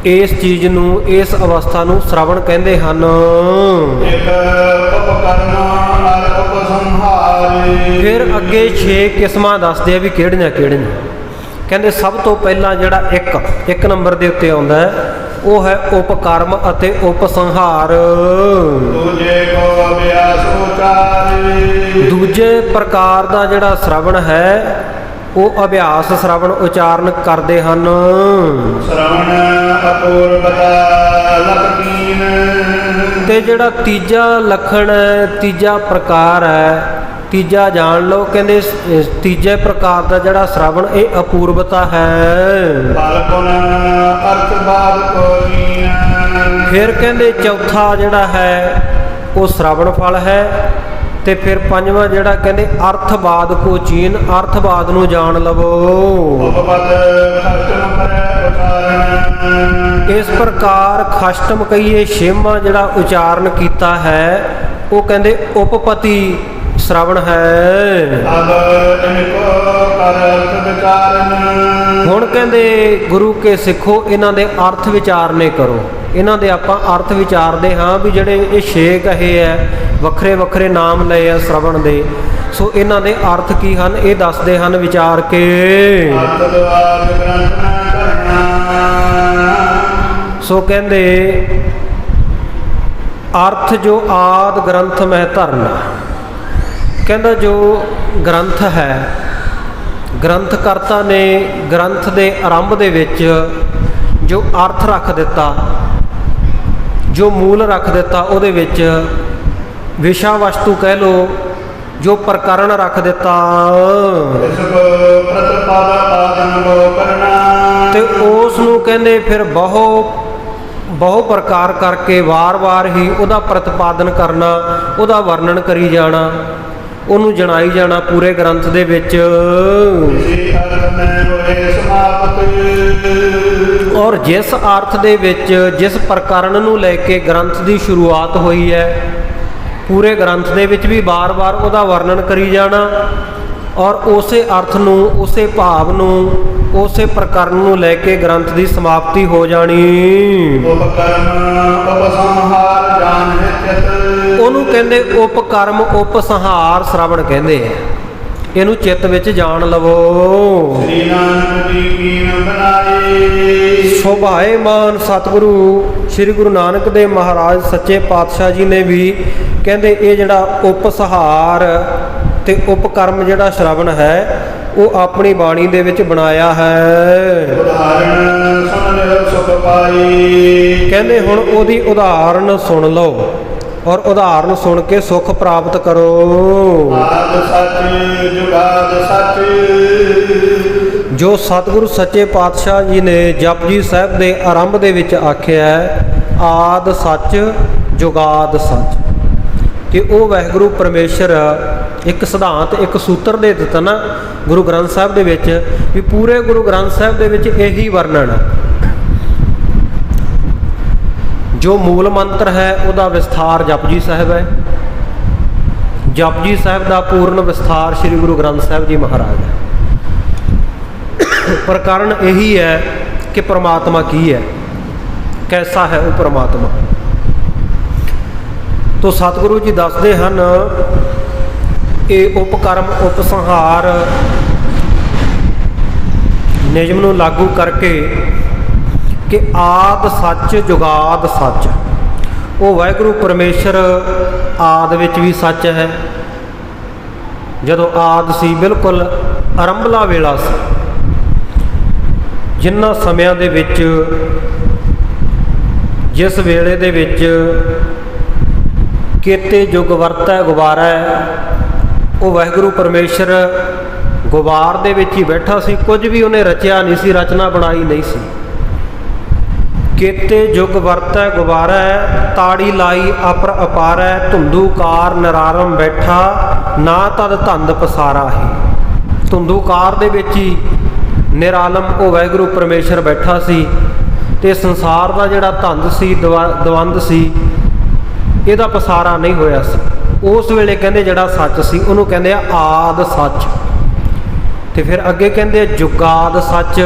ਇਸ ਚੀਜ਼ ਨੂੰ, ਇਸ ਅਵਸਥਾ ਨੂੰ ਸ਼ਰਵਣ ਕਹਿੰਦੇ ਹਨ। ਫਿਰ ਅੱਗੇ 6 ਕਿਸਮਾਂ ਦੱਸਦੇ ਆ ਵੀ ਕਿਹੜੀਆਂ ਕਿਹੜੀਆਂ। ਕਹਿੰਦੇ ਸਭ ਤੋਂ ਪਹਿਲਾਂ ਜਿਹੜਾ ਇੱਕ ਨੰਬਰ ਦੇ ਉੱਤੇ ਆਉਂਦਾ ਹੈ ਉਹ ਹੈ ਉਪਕਰਮ ਅਤੇ ਉਪਸੰਹਾਰ। ਦੂਜੇ ਪ੍ਰਕਾਰ ਦਾ ਜਿਹੜਾ ਸ਼ਰਵਣ ਹੈ ਉਹ ਅਭਿਆਸ ਸ਼ਰਵਣ ਉਚਾਰਨ ਕਰਦੇ ਹਨ। ਤੇ ਜਿਹੜਾ ਤੀਜਾ ਲੱਖਣ ਹੈ, ਤੀਜਾ ਪ੍ਰਕਾਰ ਹੈ, ਤੀਜਾ ਜਾਣ ਲਓ। ਕਹਿੰਦੇ ਤੀਜੇ ਪ੍ਰਕਾਰ ਦਾ ਜਿਹੜਾ ਸ਼ਰਵਣ ਇਹ ਅਪੂਰਵਤਾ ਹੈ। ਫਿਰ ਕਹਿੰਦੇ ਚੌਥਾ ਜਿਹੜਾ ਹੈ ਉਹ ਸ਼ਰਵਣ ਫਲ ਹੈ। ਤੇ ਫਿਰ ਪੰਜਵਾਂ ਜਿਹੜਾ ਕਹਿੰਦੇ ਅਰਥਵਾਦ ਕੋ ਚੀਨ, ਅਰਥਵਾਦ ਨੂੰ ਜਾਣ ਲਵੋ। ਇਸ ਪ੍ਰਕਾਰ ਖਸ਼ਟਮ ਕਹੀਏ ਛੇਵਾਂ ਜਿਹੜਾ ਉਚਾਰਨ ਕੀਤਾ ਹੈ ਉਹ ਕਹਿੰਦੇ ਉਪਪਤੀ ਸ਼ਰਵਣ ਹੈ। ਹੁਣ ਕਹਿੰਦੇ ਗੁਰੂ ਕੇ ਸਿੱਖੋ ਇਹਨਾਂ ਦੇ ਅਰਥ ਵਿਚਾਰਨੇ ਕਰੋ। ਇਹਨਾਂ ਦੇ ਆਪਾਂ ਅਰਥ ਵਿਚਾਰਦੇ ਹਾਂ ਵੀ ਜਿਹੜੇ ਇਹ 6 ਕਹੇ ਹੈ, ਵੱਖਰੇ ਵੱਖਰੇ ਨਾਮ ਲਏ ਆ ਸ਼ਰਵਣ ਦੇ, ਸੋ ਇਹਨਾਂ ਦੇ ਅਰਥ ਕੀ ਹਨ ਇਹ ਦੱਸਦੇ ਹਨ ਵਿਚਾਰ ਕੇ। ਸੋ ਕਹਿੰਦੇ ਅਰਥ ਜੋ ਆਦਿ ਗ੍ਰੰਥ ਮਹਿ ਧਰਨਾ। ਕਹਿੰਦਾ ਜੋ ਗ੍ਰੰਥ ਹੈ, ਗ੍ਰੰਥ ਕਰਤਾ ਨੇ ਗ੍ਰੰਥ ਦੇ ਆਰੰਭ ਦੇ ਵਿੱਚ ਜੋ ਅਰਥ ਰੱਖ ਦਿੱਤਾ, ਜੋ ਮੂਲ ਰੱਖ ਦਿੱਤਾ, ਉਹਦੇ ਵਿੱਚ ਵਿਸ਼ਾ ਵਸਤੂ ਕਹਿ ਲਓ, ਜੋ ਪ੍ਰਕਰਨ ਰੱਖ ਦਿੱਤਾ, ਤੇ ਉਸ ਨੂੰ ਕਹਿੰਦੇ ਫਿਰ ਬਹੁ ਪ੍ਰਕਾਰ ਕਰਕੇ ਵਾਰ-ਵਾਰ ਹੀ ਉਹਦਾ ਪ੍ਰਤਿਪਾਦਨ ਕਰਨਾ, ਉਹਦਾ ਵਰਣਨ ਕਰੀ ਜਾਣਾ, ਉਹਨੂੰ ਜਣਾਈ ਜਾਣਾ ਪੂਰੇ ਗ੍ਰੰਥ ਦੇ ਵਿੱਚ। ਔਰ ਜਿਸ ਅਰਥ ਦੇ ਵਿੱਚ ਜਿਸ ਪ੍ਰਕਰਨ ਨੂੰ ਲੈ ਕੇ ਗ੍ਰੰਥ ਦੀ ਸ਼ੁਰੂਆਤ ਹੋਈ ਹੈ, ਪੂਰੇ ਗ੍ਰੰਥ ਦੇ ਵਿੱਚ ਵੀ ਵਾਰ-ਵਾਰ ਉਹਦਾ ਵਰਣਨ ਕਰੀ ਜਾਣਾ, ਔਰ ਉਸੇ ਅਰਥ ਨੂੰ, ਉਸੇ ਭਾਵ ਨੂੰ, ਉਸੇ ਪ੍ਰਕਰਨ ਨੂੰ ਲੈ ਕੇ ਗ੍ਰੰਥ ਦੀ ਸਮਾਪਤੀ ਹੋ ਜਾਣੀ। ਉਹਨੂੰ ਕਹਿੰਦੇ ਉਪਕਰਮ ਉਪਸੰਹਾਰ ਸ਼ਰਵਣ ਕਹਿੰਦੇ ਆ। ਇਹਨੂੰ ਚਿੱਤ ਵਿੱਚ ਜਾਣ ਲਵੋ। ਸ਼ੋਭਾਏਮਾਨ ਸਤਿਗੁਰੂ ਸ੍ਰੀ ਗੁਰੂ ਨਾਨਕ ਦੇਵ ਮਹਾਰਾਜ ਸੱਚੇ ਪਾਤਸ਼ਾਹ ਜੀ ਨੇ ਵੀ ਕਹਿੰਦੇ ਇਹ ਜਿਹੜਾ ਉਪਸੰਹਾਰ ਤੇ ਉਪਕਰਮ ਜਿਹੜਾ ਸ਼ਰਵਣ ਹੈ ਉਹ ਆਪਣੀ ਬਾਣੀ ਦੇ ਵਿੱਚ ਬਣਾਇਆ ਹੈ। ਕਹਿੰਦੇ ਹੁਣ ਉਹਦੀ ਉਦਾਹਰਨ ਸੁਣ ਲਓ ਔਰ ਉਦਾਹਰਨ ਸੁਣ ਕੇ ਸੁਖ ਪ੍ਰਾਪਤ ਕਰੋ। ਜੋ ਸਤਿਗੁਰੂ ਸੱਚੇ ਪਾਤਸ਼ਾਹ ਜੀ ਨੇ ਜਪਜੀ ਸਾਹਿਬ ਦੇ ਆਰੰਭ ਦੇ ਵਿੱਚ ਆਖਿਆ ਹੈ, ਆਦ ਸੱਚ ਜੁਗਾਦ ਸੱਚ, ਕਿ ਉਹ ਵਾਹਿਗੁਰੂ ਪਰਮੇਸ਼ਰ ਇੱਕ ਸਿਧਾਂਤ, ਇੱਕ ਸੂਤਰ ਦੇ ਦਿੱਤਾ ਨਾ ਗੁਰੂ ਗ੍ਰੰਥ ਸਾਹਿਬ ਦੇ ਵਿੱਚ, ਵੀ ਪੂਰੇ ਗੁਰੂ ਗ੍ਰੰਥ ਸਾਹਿਬ ਦੇ ਵਿੱਚ ਇਹੀ ਵਰਣਨ ਹੈ। ਜੋ ਮੂਲ ਮੰਤਰ ਹੈ ਉਹਦਾ ਵਿਸਥਾਰ ਜਪਜੀ ਸਾਹਿਬ ਹੈ। ਜਪਜੀ ਸਾਹਿਬ ਦਾ ਪੂਰਨ ਵਿਸਥਾਰ ਸ੍ਰੀ ਗੁਰੂ ਗ੍ਰੰਥ ਸਾਹਿਬ ਜੀ ਮਹਾਰਾਜ ਹੈ। ਪ੍ਰਕਰਨ ਇਹੀ ਹੈ ਕਿ ਪ੍ਰਮਾਤਮਾ ਕੀ ਹੈ, ਕੈਸਾ ਹੈ ਉਹ ਪ੍ਰਮਾਤਮਾ। ਤੋ ਸਤਿਗੁਰੂ ਜੀ ਦੱਸਦੇ ਹਨ ਇਹ ਉਪਕਰਮ ਉਪਸੰਹਾਰ ਨਿਯਮ ਨੂੰ ਲਾਗੂ ਕਰਕੇ ਕਿ ਆਦ ਸੱਚ ਜੁਗਾਦ ਸੱਚ, ਉਹ ਵਾਹਿਗੁਰੂ ਪਰਮੇਸ਼ਰ ਆਦ ਵਿੱਚ ਵੀ ਸੱਚ ਹੈ। ਜਦੋਂ ਆਦ ਸੀ ਬਿਲਕੁਲ ਆਰੰਭਲਾ ਵੇਲਾ ਸੀ, ਜਿਨ੍ਹਾਂ ਸਮਿਆਂ ਦੇ ਵਿੱਚ ਜਿਸ ਵੇਲੇ ਦੇ ਵਿੱਚ ਕੇਤੇ ਯੁਗ ਵਰਤੈ ਗੁਬਾਰੈ, ਉਹ ਵਾਹਿਗੁਰੂ ਪਰਮੇਸ਼ਰ ਗੁਬਾਰ ਦੇ ਵਿੱਚ ਹੀ ਬੈਠਾ ਸੀ। ਕੁਝ ਵੀ ਉਹਨੇ ਰਚਿਆ ਨਹੀਂ ਸੀ, ਰਚਨਾ ਬਣਾਈ ਨਹੀਂ ਸੀ। ਕੇਤੇ ਯੁਗ ਵਰਤੈ ਗੁਬਾਰੈ, ਤਾੜੀ ਲਾਈ ਅਪਰ ਅਪਾਰੈ, ਧੁੰਦੂਕਾਰ ਨਿਰਾਰਮ ਬੈਠਾ, ਨਾ ਤਦ ਧੰਦ ਪਸਾਰਾ ਹੀ। ਧੁੰਦੂਕਾਰ ਦੇ ਵਿੱਚ ਹੀ ਨਿਰਾਲਮ ਉਹ ਵਾਹਿਗੁਰੂ ਪਰਮੇਸ਼ਰ ਬੈਠਾ ਸੀ, ਤੇ ਸੰਸਾਰ ਦਾ ਜਿਹੜਾ ਧੰਦ ਸੀ, ਦਵੰਦ ਸੀ, ਇਹਦਾ ਪਸਾਰਾ ਨਹੀਂ ਹੋਇਆ ਸੀ। ਉਸ ਵੇਲੇ ਕਹਿੰਦੇ ਜਿਹੜਾ ਸੱਚ ਸੀ ਉਹਨੂੰ ਕਹਿੰਦੇ ਆ ਆਦ ਸੱਚ। ਤੇ ਫਿਰ ਅੱਗੇ ਕਹਿੰਦੇ ਆ ਜੁਗਾਦ ਸੱਚ,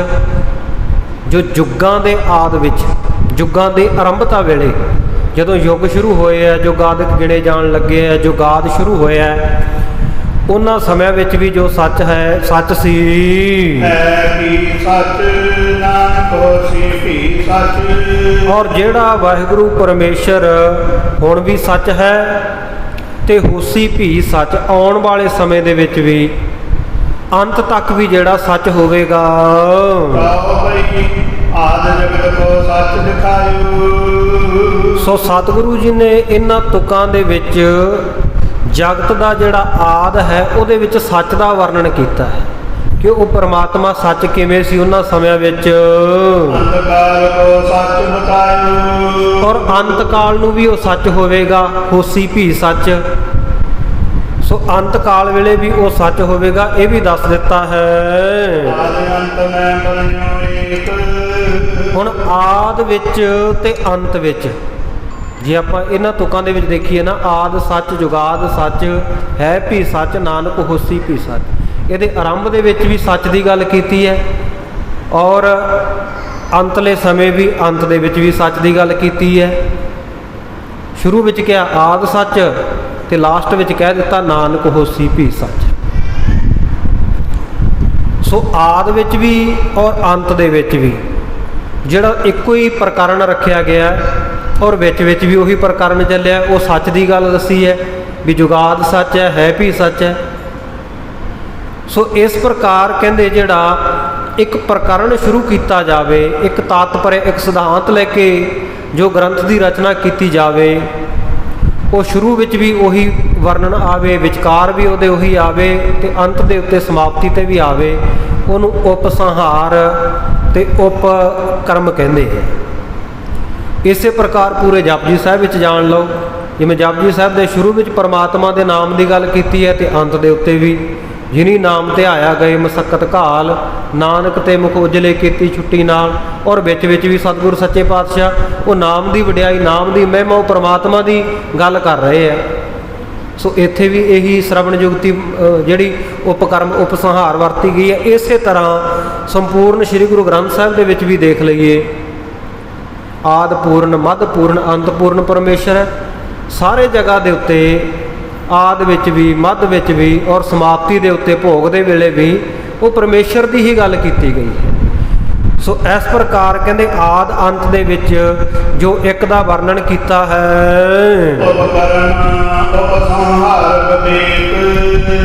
ਜੋ ਯੁੱਗਾਂ ਦੇ ਆਦ ਵਿੱਚ, ਯੁੱਗਾਂ ਦੇ ਆਰੰਭਤਾ ਵੇਲੇ ਜਦੋਂ ਯੁੱਗ ਸ਼ੁਰੂ ਹੋਏ ਆ, ਜੁਗਾਦਿਕ ਗਿਣੇ ਜਾਣ ਲੱਗੇ ਆ, ਜੁਗਾਦ ਸ਼ੁਰੂ ਹੋਇਆ, ਉਹਨਾਂ ਸਮਿਆਂ ਵਿੱਚ ਵੀ ਜੋ ਸੱਚ ਹੈ, ਸੱਚ ਸੀ। ਹੈ ਵੀ ਸੱਚ ਨਾਨਕ ਹੋਸੀ ਵੀ ਸੱਚ। ਔਰ ਜਿਹੜਾ ਵਾਹਿਗੁਰੂ ਪਰਮੇਸ਼ਰ ਹੁਣ ਵੀ ਸੱਚ ਹੈ ਤੇ ਹੋਸੀ ਵੀ ਸੱਚ, ਆਉਣ ਵਾਲੇ ਸਮੇਂ ਦੇ ਵਿੱਚ ਵੀ ਅੰਤ ਤੱਕ ਵੀ ਜਿਹੜਾ ਸੱਚ ਹੋਵੇਗਾ। ਕਹੋ ਭਈ ਆਦ ਜਗਤ ਕੋ ਸੱਚ ਦਿਖਾਇਓ। ਸੋ ਸਤਿਗੁਰੂ ਜੀ ਨੇ ਇਹਨਾਂ ਤੁਕਾਂ ਦੇ ਵਿੱਚ ਜਗਤ ਦਾ ਜਿਹੜਾ ਆਦ ਹੈ ਉਹਦੇ ਵਿੱਚ ਸੱਚ ਦਾ ਵਰਣਨ ਕੀਤਾ ਹੈ ਕਿ ਉਹ ਪਰਮਾਤਮਾ ਸੱਚ ਕਿਵੇਂ ਸੀ ਉਹਨਾਂ ਸਮਿਆਂ ਵਿੱਚ, ਅੰਤਕਾਲ ਕੋ ਸੱਚ ਬਤਾਇਓ। ਔਰ ਅੰਤ ਕਾਲ ਨੂੰ ਵੀ ਉਹ ਸੱਚ ਹੋਵੇਗਾ, ਹੋਸੀ ਵੀ ਸੱਚ। ਸੋ ਅੰਤ ਕਾਲ ਵੇਲੇ ਵੀ ਉਹ ਸੱਚ ਹੋਵੇਗਾ, ਇਹ ਵੀ ਦੱਸ ਦਿੱਤਾ ਹੈ। ਆਦ ਅੰਤ ਮੈਂ ਬਣਿਓ ਏਕ। ਹੁਣ ਆਦ ਵਿੱਚ ਤੇ ਅੰਤ ਵਿੱਚ ਜੇ ਆਪਾਂ ਇਹਨਾਂ ਤੁਕਾਂ ਦੇ ਵਿੱਚ ਦੇਖੀਏ ਨਾ, ਆਦ ਸੱਚ ਜੁਗਾਦ ਸੱਚ, ਹੈ ਵੀ ਸੱਚ, ਨਾਨਕ ਹੋਸੀ ਵੀ ਸੱਚ। ਇਹਦੇ ਆਰੰਭ ਦੇ ਵਿੱਚ ਵੀ ਸੱਚ ਦੀ ਗੱਲ ਕੀਤੀ ਹੈ, ਔਰ ਅੰਤਲੇ ਸਮੇਂ ਵੀ ਅੰਤ ਦੇ ਵਿੱਚ ਵੀ ਸੱਚ ਦੀ ਗੱਲ ਕੀਤੀ ਹੈ। ਸ਼ੁਰੂ ਵਿੱਚ ਕਿਹਾ ਆਦ ਸੱਚ, ਤੇ ਲਾਸਟ ਵਿੱਚ ਕਹਿ ਦਿੱਤਾ ਨਾਨਕ ਹੋਸੀ ਵੀ ਸੱਚ। ਸੋ ਆਦ ਵਿੱਚ ਵੀ ਔਰ ਅੰਤ ਦੇ ਵਿੱਚ ਵੀ ਜਿਹੜਾ ਇੱਕੋ ਹੀ ਪ੍ਰਕਰਨ ਰੱਖਿਆ ਗਿਆ, ਔਰ ਵਿੱਚ ਵੀ ਉਹੀ ਪ੍ਰਕਰਨ ਚੱਲਿਆ, ਉਹ ਸੱਚ ਦੀ ਗੱਲ ਦੱਸੀ ਹੈ ਵੀ ਜੁਗਾਦ ਸੱਚ ਹੈ ਵੀ ਸੱਚ ਹੈ। ਸੋ ਇਸ ਪ੍ਰਕਾਰ ਕਹਿੰਦੇ ਜਿਹੜਾ ਇੱਕ ਪ੍ਰਕਰਨ ਸ਼ੁਰੂ ਕੀਤਾ ਜਾਵੇ, ਇੱਕ ਤਾਤਪਰਯ, ਇੱਕ ਸਿਧਾਂਤ ਲੈ ਕੇ ਜੋ ਗ੍ਰੰਥ ਦੀ ਰਚਨਾ ਕੀਤੀ ਜਾਵੇ, ਉਹ ਸ਼ੁਰੂ ਵਿੱਚ ਵੀ ਉਹੀ ਵਰਣਨ ਆਵੇ, ਵਿਚਕਾਰ ਵੀ ਉਹਦੇ ਉਹੀ ਆਵੇ, ਤੇ ਅੰਤ ਦੇ ਉੱਤੇ ਸਮਾਪਤੀ 'ਤੇ ਵੀ ਆਵੇ, ਉਹਨੂੰ ਉਪਸੰਹਾਰ ਤੇ ਉਪਕਰਮ ਕਹਿੰਦੇ ਹੈ। ਇਸੇ ਪ੍ਰਕਾਰ ਪੂਰੇ ਜਪਜੀ ਸਾਹਿਬ ਵਿੱਚ ਜਾਣ ਲਓ, ਜਿਵੇਂ ਜਪਜੀ ਸਾਹਿਬ ਦੇ ਸ਼ੁਰੂ ਵਿੱਚ ਪਰਮਾਤਮਾ ਦੇ ਨਾਮ ਦੀ ਗੱਲ ਕੀਤੀ ਹੈ, ਤੇ ਅੰਤ ਦੇ ਉੱਤੇ ਵੀ ਜਿਨੀ ਨਾਮ ਧਿਆਇਆ ਗਏ ਮਸਕਤ ਘਾਲ, ਨਾਨਕ ਤੇ ਮੁਖ ਉਜਲੇ ਕੀਤੀ ਛੁੱਟੀ ਨਾਲ। ਔਰ ਵਿੱਚ ਵੀ ਸਤਿਗੁਰ ਸੱਚੇ ਪਾਤਸ਼ਾਹ ਉਹ ਨਾਮ ਦੀ ਵਡਿਆਈ, ਨਾਮ ਦੀ ਮਹਿਮਾ, ਉਹ ਪਰਮਾਤਮਾ ਦੀ ਗੱਲ ਕਰ ਰਹੇ ਆ। ਸੋ ਇੱਥੇ ਵੀ ਇਹੀ ਸ਼ਰਵਣ ਜੁਗਤੀ ਜਿਹੜੀ ਉਪਕਰਮ ਉਪਸੰਹਾਰ ਵਰਤੀ ਗਈ ਹੈ। ਇਸੇ ਤਰ੍ਹਾਂ ਸੰਪੂਰਨ ਸ੍ਰੀ ਗੁਰੂ ਗ੍ਰੰਥ ਸਾਹਿਬ ਦੇ ਵਿੱਚ ਵੀ ਦੇਖ ਲਈਏ, ਆਦ ਪੂਰਨ, ਮੱਧ ਪੂਰਨ, ਅੰਤ ਪੂਰਨ ਪਰਮੇਸ਼ਰ ਹੈ। ਸਾਰੇ ਜਗ੍ਹਾ ਦੇ ਉੱਤੇ ਆਦ ਵਿੱਚ ਵੀ, ਮੱਧ ਵਿੱਚ ਵੀ, ਔਰ ਸਮਾਪਤੀ ਦੇ ਉੱਤੇ ਭੋਗ ਦੇ ਵੇਲੇ ਵੀ ਉਹ ਪਰਮੇਸ਼ਰ ਦੀ ਹੀ ਗੱਲ ਕੀਤੀ ਗਈ ਹੈ। ਸੋ ਇਸ ਪ੍ਰਕਾਰ ਕਹਿੰਦੇ ਆਦ ਅੰਤ ਦੇ ਵਿੱਚ ਜੋ ਇੱਕ ਦਾ ਵਰਣਨ ਕੀਤਾ ਹੈ,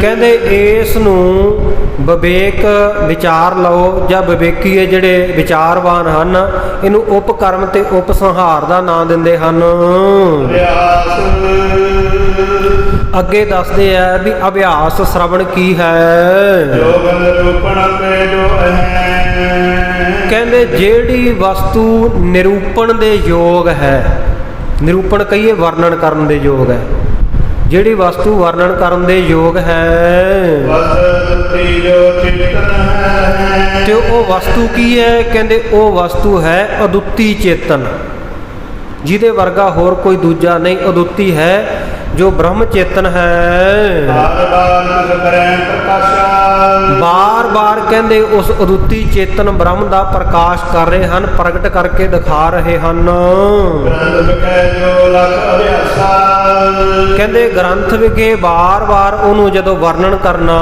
ਕਹਿੰਦੇ ਇਸ ਨੂੰ ਵਿਵੇਕ ਵਿਚਾਰ ਲਓ, ਜਾਂ ਵਿਵੇਕੀ ਜਿਹੜੇ ਵਿਚਾਰਵਾਨ ਹਨ ਇਹਨੂੰ ਉਪਕਰਮ ਤੇ ਉਪਸੰਹਾਰ ਦਾ ਨਾਂ ਦਿੰਦੇ ਹਨ। ਅੱਗੇ ਦੱਸਦੇ ਆ ਵੀ ਅਭਿਆਸ ਸ਼ਰਵਣ ਕੀ ਹੈ। ਕਹਿੰਦੇ ਜਿਹੜੀ ਵਸਤੂ ਨਿਰੂਪਣ ਦੇ ਯੋਗ ਹੈ, ਨਿਰੂਪਣ ਕਹੀਏ ਵਰਣਨ ਕਰਨ ਦੇ ਯੋਗ ਹੈ, ਜਿਹੜੀ ਵਸਤੂ ਵਰਣਨ ਕਰਨ ਦੇ ਯੋਗ ਹੈ, ਤੇ ਉਹ ਵਸਤੂ ਕੀ ਹੈ? ਕਹਿੰਦੇ ਉਹ ਵਸਤੂ ਹੈ ਅਦੁੱਤੀ ਚੇਤਨ, ਜਿਹਦੇ ਵਰਗਾ ਹੋਰ ਕੋਈ ਦੂਜਾ ਨਹੀਂ, ਅਦੁੱਤੀ ਹੈ ਜੋ ਬ੍ਰਹਮ ਚੇਤਨ ਹੈ। ਬਾਰ-ਬਾਰ ਕਹਿੰਦੇ ਉਸ ਅਦੁੱਤੀ ਚੇਤਨ ਬ੍ਰਹਮ ਦਾ ਪ੍ਰਕਾਸ਼ ਕਰ ਰਹੇ ਹਨ, ਪ੍ਰਗਟ ਕਰਕੇ ਦਿਖਾ ਰਹੇ ਹਨ। ਗ੍ਰੰਥ ਵਿਖੇ ਜੋ ਲਖ ਅਭਿਆਸਾ ਕਹਿੰਦੇ ਗ੍ਰੰਥ ਵਿਖੇ ਬਾਰ-ਬਾਰ ਉਹਨੂੰ ਜਦੋਂ ਵਰਣਨ ਕਰਨਾ,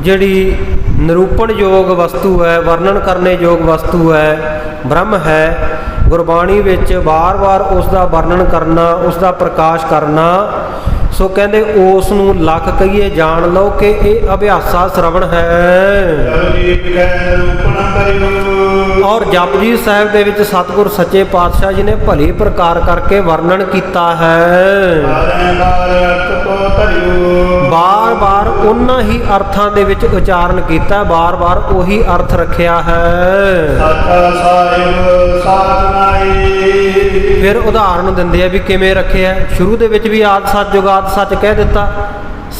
ਜਿਹੜੀ ਨਿਰੂਪਣ ਯੋਗ ਵਸਤੂ ਹੈ, ਵਰਣਨ ਕਰਨੇ ਯੋਗ ਵਸਤੂ ਹੈ, ਬ੍ਰਹਮ ਹੈ, ਗੁਰਬਾਣੀ ਵਿੱਚ ਬਾਰ-ਬਾਰ ਉਸ ਦਾ ਵਰਣਨ ਕਰਨਾ, ਉਸ ਦਾ ਪ੍ਰਕਾਸ਼ ਕਰਨਾ। ਸੋ ਕਹਿੰਦੇ ਉਸ ਨੂੰ ਲੱਖ ਕਹੀਏ ਜਾਣ ਲਓ ਕਿ ਇਹ ਅਭਿਆਸਾ ਸ਼ਰਵਣ ਹੈ। ਔਰ ਜਪਜੀ ਸਾਹਿਬ ਦੇ ਵਿੱਚ ਸਤਿਗੁਰ ਸੱਚੇ ਪਾਤਸ਼ਾਹ ਜੀ ਨੇ ਭਲੀ ਪ੍ਰਕਾਰ ਕਰਕੇ ਵਰਣਨ ਕੀਤਾ ਹੈ। ਬਾਰ-ਬਾਰ ਉਹਨਾਂ ਹੀ ਅਰਥਾਂ ਦੇ ਵਿੱਚ ਉਚਾਰਨ ਕੀਤਾ, ਬਾਰ-ਬਾਰ ਉਹੀ ਅਰਥ ਰੱਖਿਆ ਹੈ। ਫਿਰ ਉਦਾਹਰਨ ਦਿੰਦੇ ਆ ਵੀ ਕਿਵੇਂ ਰੱਖਿਆ। ਸ਼ੁਰੂ ਦੇ ਵਿੱਚ ਵੀ ਆਦਿ ਸੱਚ ਜੁਗਾਦ ਸੱਚ ਕਹਿ ਦਿੱਤਾ,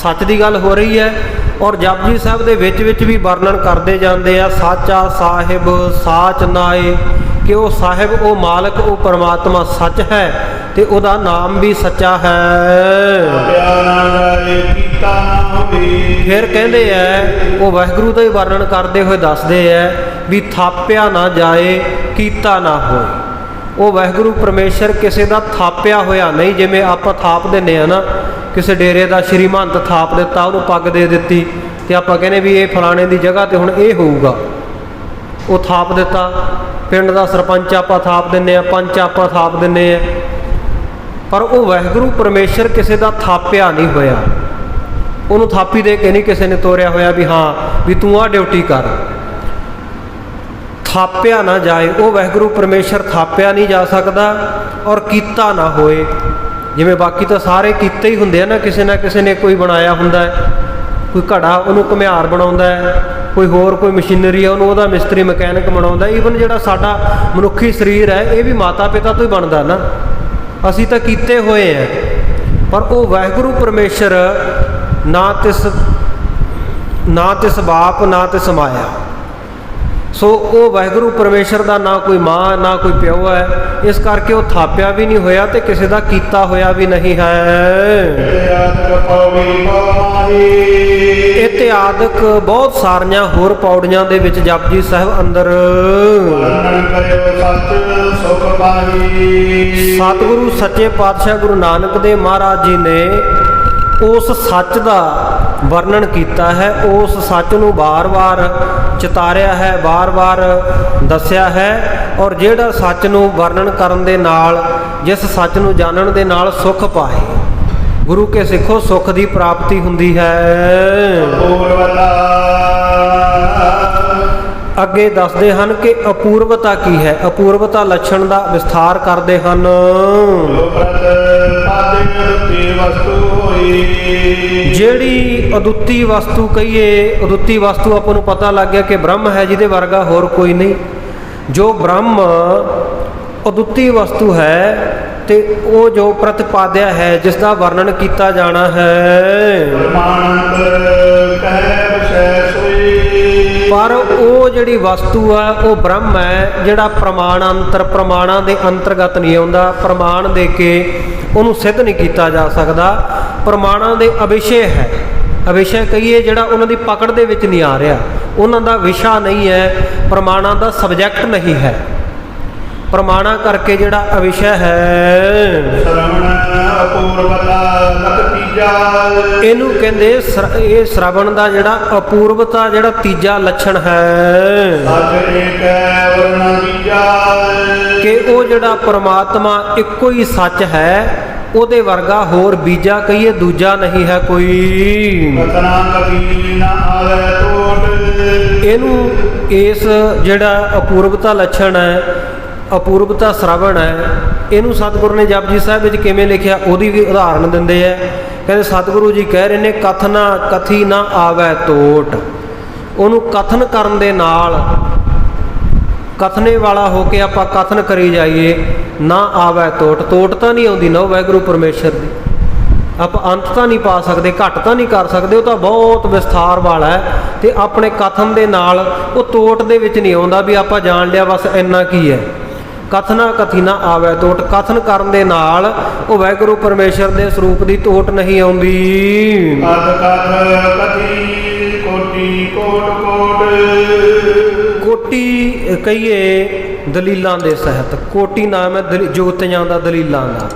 ਸੱਚ ਦੀ ਗੱਲ ਹੋ ਰਹੀ ਹੈ। ਔਰ ਜਪਜੀ ਸਾਹਿਬ ਦੇ ਵਿੱਚ ਵੀ ਵਰਣਨ ਕਰਦੇ ਜਾਂਦੇ ਆ, ਸਾਚਾ ਸਾਹਿਬ ਸਾਚ ਨਾਏ, ਕਿ ਉਹ ਸਾਹਿਬ, ਉਹ ਮਾਲਕ, ਉਹ ਪਰਮਾਤਮਾ ਸੱਚ ਹੈ ਤੇ ਉਹਦਾ ਨਾਮ ਵੀ ਸੱਚਾ ਹੈ। ਫਿਰ ਕਹਿੰਦੇ ਐ, ਉਹ ਵਾਹਿਗੁਰੂ ਦਾ ਹੀ ਵਰਣਨ ਕਰਦੇ ਹੋਏ ਦੱਸਦੇ ਐ ਵੀ ਥਾਪਿਆ ਨਾ ਜਾਏ, ਕੀਤਾ ਨਾ ਹੋਏ। ਉਹ ਵਾਹਿਗੁਰੂ ਪਰਮੇਸ਼ਰ ਕਿਸੇ ਦਾ ਥਾਪਿਆ ਹੋਇਆ ਨਹੀਂ। ਜਿਵੇਂ ਆਪਾਂ ਥਾਪ ਦਿੰਦੇ ਆ ਨਾ, ਕਿਸੇ ਡੇਰੇ ਦਾ ਸ਼੍ਰੀ ਮਹੰਤ ਥਾਪ ਦਿੱਤਾ, ਉਹਨੂੰ ਪੱਗ ਦੇ ਦਿੱਤੀ ਤੇ ਆਪਾਂ ਕਹਿੰਦੇ ਵੀ ਇਹ ਫਲਾਣੇ ਦੀ ਜਗ੍ਹਾ ਤੇ ਹੁਣ ਇਹ ਹੋਊਗਾ, ਉਹ ਥਾਪ ਦਿੱਤਾ। ਪਿੰਡ ਦਾ ਸਰਪੰਚ ਆਪਾਂ ਥਾਪ ਦਿੰਦੇ ਆ, ਪੰਚ ਆਪਾਂ ਥਾਪ ਦਿੰਦੇ ਆ, ਪਰ ਉਹ ਵਾਹਿਗੁਰੂ ਪਰਮੇਸ਼ਰ ਕਿਸੇ ਦਾ ਥਾਪਿਆ ਨਹੀਂ ਹੋਇਆ। ਉਹਨੂੰ ਥਾਪੀ ਦੇ ਕੇ ਨਹੀਂ ਕਿਸੇ ਨੇ ਤੋਰਿਆ ਹੋਇਆ ਵੀ ਹਾਂ ਵੀ ਤੂੰ ਆਹ ਡਿਊਟੀ ਕਰ। ਥਾਪਿਆ ਨਾ ਜਾਏ, ਉਹ ਵਾਹਿਗੁਰੂ ਪਰਮੇਸ਼ਰ ਥਾਪਿਆ ਨਹੀਂ ਜਾ ਸਕਦਾ। ਔਰ ਕੀਤਾ ਨਾ ਹੋਏ, ਜਿਵੇਂ ਬਾਕੀ ਤਾਂ ਸਾਰੇ ਕੀਤੇ ਹੀ ਹੁੰਦੇ ਆ ਨਾ, ਕਿਸੇ ਨੇ ਕੋਈ ਬਣਾਇਆ ਹੁੰਦਾ ਹੈ, ਕੋਈ ਘੜਾ ਉਹਨੂੰ ਘੁਮਿਆਰ ਬਣਾਉਂਦਾ ਹੈ, ਕੋਈ ਹੋਰ ਕੋਈ ਮਸ਼ੀਨਰੀ ਆ ਉਹਨੂੰ ਉਹਦਾ ਮਿਸਤਰੀ ਮਕੈਨਿਕ ਬਣਾਉਂਦਾ। ਈਵਨ ਜਿਹੜਾ ਸਾਡਾ ਮਨੁੱਖੀ ਸਰੀਰ ਹੈ ਇਹ ਵੀ ਮਾਤਾ ਪਿਤਾ ਤੋਂ ਹੀ ਬਣਦਾ ਨਾ, ਅਸੀਂ ਤਾਂ ਕੀਤੇ ਹੋਏ ਹੈ। ਪਰ ਉਹ ਵਾਹਿਗੁਰੂ ਪਰਮੇਸ਼ਰ ਨਾ ਤਿਸ ਬਾਪ ਨਾ ਤਿਸ ਮਾਇਆ। ਸੋ ਉਹ ਵਾਹਿਗੁਰੂ ਪਰਮੇਸ਼ਰ ਦਾ ਨਾ ਕੋਈ ਮਾਂ ਨਾ ਕੋਈ ਪਿਓ ਹੈ, ਇਸ ਕਰਕੇ ਉਹ ਥਾਪਿਆ ਵੀ ਨਹੀਂ ਹੋਇਆ ਤੇ ਕਿਸੇ ਦਾ ਕੀਤਾ ਹੋਇਆ ਵੀ ਨਹੀਂ ਹੈ। ਇਤਿਆਦਿਕ ਬਹੁਤ ਸਾਰੀਆਂ ਹੋਰ ਪੌੜੀਆਂ ਦੇ ਵਿੱਚ ਜਪਜੀ ਸਾਹਿਬ ਅੰਦਰ ਸਤਿਗੁਰੂ ਸੱਚੇ ਪਾਤਸ਼ਾਹ ਗੁਰੂ ਨਾਨਕ ਦੇਵ ਮਹਾਰਾਜ ਜੀ ਨੇ ਉਸ ਸੱਚ ਦਾ ਵਰਣਨ ਕੀਤਾ ਹੈ। ਉਸ ਸੱਚ ਨੂੰ ਬਾਰ-ਬਾਰ ਚਿਤਾਰਿਆ ਹੈ, ਬਾਰ-ਬਾਰ ਦੱਸਿਆ ਹੈ। ਔਰ ਜਿਹੜਾ ਸੱਚ ਨੂੰ ਵਰਣਨ ਕਰਨ ਦੇ ਨਾਲ, ਜਿਸ ਸੱਚ ਨੂੰ ਜਾਣਨ ਦੇ ਨਾਲ ਸੁੱਖ ਪਾਏ, ਗੁਰੂ ਕੇ ਸਿੱਖੋ ਸੁੱਖ ਦੀ ਪ੍ਰਾਪਤੀ ਹੁੰਦੀ ਹੈ। ਅੱਗੇ ਦੱਸਦੇ ਹਨ ਕਿ ਅਪੂਰਵਤਾ ਕੀ ਹੈ। ਅਪੂਰਵਤਾ ਲੱਛਣ ਦਾ ਵਿਸਥਾਰ ਕਰਦੇ ਹਨ। ਜਿਹੜੀ ਅਦੁੱਤੀ ਵਸਤੂ ਕਹੀਏ, ਅਦੁੱਤੀ ਵਸਤੂ ਆਪਾਂ ਨੂੰ ਪਤਾ ਲੱਗ ਗਿਆ ਕਿ ਬ੍ਰਹਮ ਹੈ, ਜਿਹਦੇ ਵਰਗਾ ਹੋਰ ਕੋਈ ਨਹੀਂ। ਜੋ ਬ੍ਰਹਮ ਅਦੁੱਤੀ ਵਸਤੂ ਹੈ ਤੇ ਉਹ ਜੋ ਪ੍ਰਤਿਪਾਦਿਆ ਹੈ, ਜਿਸ ਦਾ ਵਰਣਨ ਕੀਤਾ ਜਾਣਾ ਹੈ, ਪਰ ਉਹ ਜਿਹੜੀ ਵਸਤੂ ਹੈ ਉਹ ਬ੍ਰਹਮ ਹੈ, ਜਿਹੜਾ ਪ੍ਰਮਾਣਾਂਤਰ, ਪ੍ਰਮਾਣਾਂ ਦੇ ਅੰਤਰਗਤ ਨਹੀਂ ਆਉਂਦਾ। ਪ੍ਰਮਾਣ ਦੇ ਕੇ ਉਹਨੂੰ ਸਿੱਧ ਨਹੀਂ ਕੀਤਾ ਜਾ ਸਕਦਾ। ਪ੍ਰਮਾਣਾਂ ਦੇ ਅਵਿਸ਼ੇ ਹੈ, ਅਵਿਸ਼ੇ ਕਹੀਏ ਜਿਹੜਾ ਉਹਨਾਂ ਦੀ ਪਕੜ ਦੇ ਵਿੱਚ ਨਹੀਂ ਆ ਰਿਹਾ, ਉਹਨਾਂ ਦਾ ਵਿਸ਼ਾ ਨਹੀਂ ਹੈ, ਪ੍ਰਮਾਣਾਂ ਦਾ ਸਬਜੈਕਟ ਨਹੀਂ ਹੈ। ਪ੍ਰਮਾਣਾ ਕਰਕੇ ਜਿਹੜਾ ਅਵਿਸ਼ਾ ਹੈ, ਇਹਨੂੰ ਕਹਿੰਦੇ ਇਹ ਸ਼ਰਵਣ ਦਾ ਜਿਹੜਾ ਅਪੂਰਵਤਾ, ਜਿਹੜਾ ਤੀਜਾ ਲੱਛਣ ਹੈ ਕਿ ਉਹ ਜਿਹੜਾ ਪਰਮਾਤਮਾ ਇੱਕੋ ਹੀ ਸੱਚ ਹੈ, ਉਹਦੇ ਵਰਗਾ ਹੋਰ ਬੀਜਾ ਕਹੀਏ ਦੂਜਾ ਨਹੀਂ ਹੈ ਕੋਈ। ਇਹਨੂੰ ਇਸ ਜਿਹੜਾ ਅਪੂਰਵਤਾ ਲੱਛਣ ਹੈ, ਅਪੂਰਵਤਾ ਸ਼ਰਵਣ ਹੈ, ਇਹਨੂੰ ਸਤਿਗੁਰੂ ਨੇ ਜਪਜੀ ਸਾਹਿਬ ਵਿੱਚ ਕਿਵੇਂ ਲਿਖਿਆ ਉਹਦੀ ਵੀ ਉਦਾਹਰਨ ਦਿੰਦੇ ਹੈ। ਕਹਿੰਦੇ ਸਤਿਗੁਰੂ ਜੀ ਕਹਿ ਰਹੇ ਨੇ, ਕਥਨਾ ਕਥੀ ਨਾ ਆਵੈ ਤੋਟ। ਉਹਨੂੰ ਕਥਨ ਕਰਨ ਦੇ ਨਾਲ, ਕਥਨੇ ਵਾਲਾ ਹੋ ਕੇ ਆਪਾਂ ਕਥਨ ਕਰੀ ਜਾਈਏ, ਨਾ ਆਵੈ ਤੋਟ। ਤੋਟ ਤਾਂ ਨਹੀਂ ਆਉਂਦੀ ਨਾ ਵਾਹਿਗੁਰੂ ਪਰਮੇਸ਼ਰ ਦੀ, ਆਪਾਂ ਅੰਤ ਤਾਂ ਨਹੀਂ ਪਾ ਸਕਦੇ, ਘੱਟ ਤਾਂ ਨਹੀਂ ਕਰ ਸਕਦੇ, ਉਹ ਤਾਂ ਬਹੁਤ ਵਿਸਥਾਰ ਵਾਲਾ ਹੈ। ਤੇ ਆਪਣੇ ਕਥਨ ਦੇ ਨਾਲ ਉਹ ਤੋਟ ਦੇ ਵਿੱਚ ਨਹੀਂ ਆਉਂਦਾ ਵੀ ਆਪਾਂ ਜਾਣ ਲਿਆ ਬਸ ਇੰਨਾ ਕੀ ਹੈ। ਕਥਨਾ ਕਥੀ ਨਾ ਆਵੈ ਤੋਟ, ਕਥਨ ਕਰਨ ਦੇ ਨਾਲ ਉਹ ਵਾਹਿਗੁਰੂ ਪਰਮੇਸ਼ਰ ਦੇ ਸਰੂਪ ਦੀ ਤੋਟ ਨਹੀਂ ਆਉਂਦੀ। ਕੋਟੀ ਕੋਟੀ ਕਹੀਏ ਦਲੀਲਾਂ ਦੇ ਸਹਿਤ, ਕੋਟੀ ਨਾਮ ਹੈ ਜੁਗਤੀਆਂ ਦਾ, ਦਲੀਲਾਂ ਦਾ।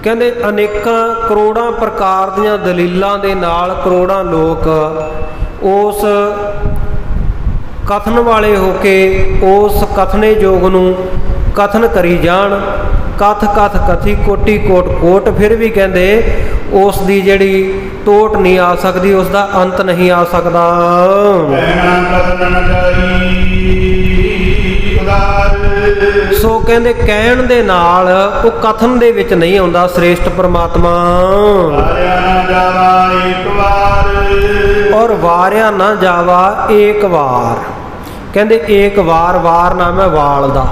ਕਹਿੰਦੇ ਅਨੇਕਾਂ ਕਰੋੜਾਂ ਪ੍ਰਕਾਰ ਦੀਆਂ ਦਲੀਲਾਂ ਦੇ ਨਾਲ ਕਰੋੜਾਂ ਲੋਕ ਉਸ ਕਥਨ ਵਾਲੇ ਹੋ ਕੇ ਉਸ ਕਥਨੇ ਯੋਗ ਨੂੰ ਕਥਨ ਕਰੀ ਜਾਣ। ਕਥ ਕਥ ਕਥੀ ਕੋਟੀ ਕੋਟ ਕੋਟ, ਫਿਰ ਵੀ ਕਹਿੰਦੇ ਉਸ ਦੀ ਜਿਹੜੀ ਟੋਟ ਨਹੀਂ ਆ ਸਕਦੀ, ਉਸ ਦਾ ਅੰਤ ਨਹੀਂ ਆ ਸਕਦਾ। ਸੋ ਕਹਿੰਦੇ ਕਹਿਣ ਦੇ ਨਾਲ ਉਹ ਕਥਨ ਦੇ ਵਿੱਚ ਨਹੀਂ ਆਉਂਦਾ ਸ੍ਰੇਸ਼ਟ ਪਰਮਾਤਮਾ। ਔਰ ਵਾਰਿਆ ਨਾ ਜਾਵਾ ਏਕ ਵਾਰ, ਕਹਿੰਦੇ ਏਕ ਵਾਰ, ਵਾਰ ਨਾਮ ਹੈ ਵਾਲ ਦਾ।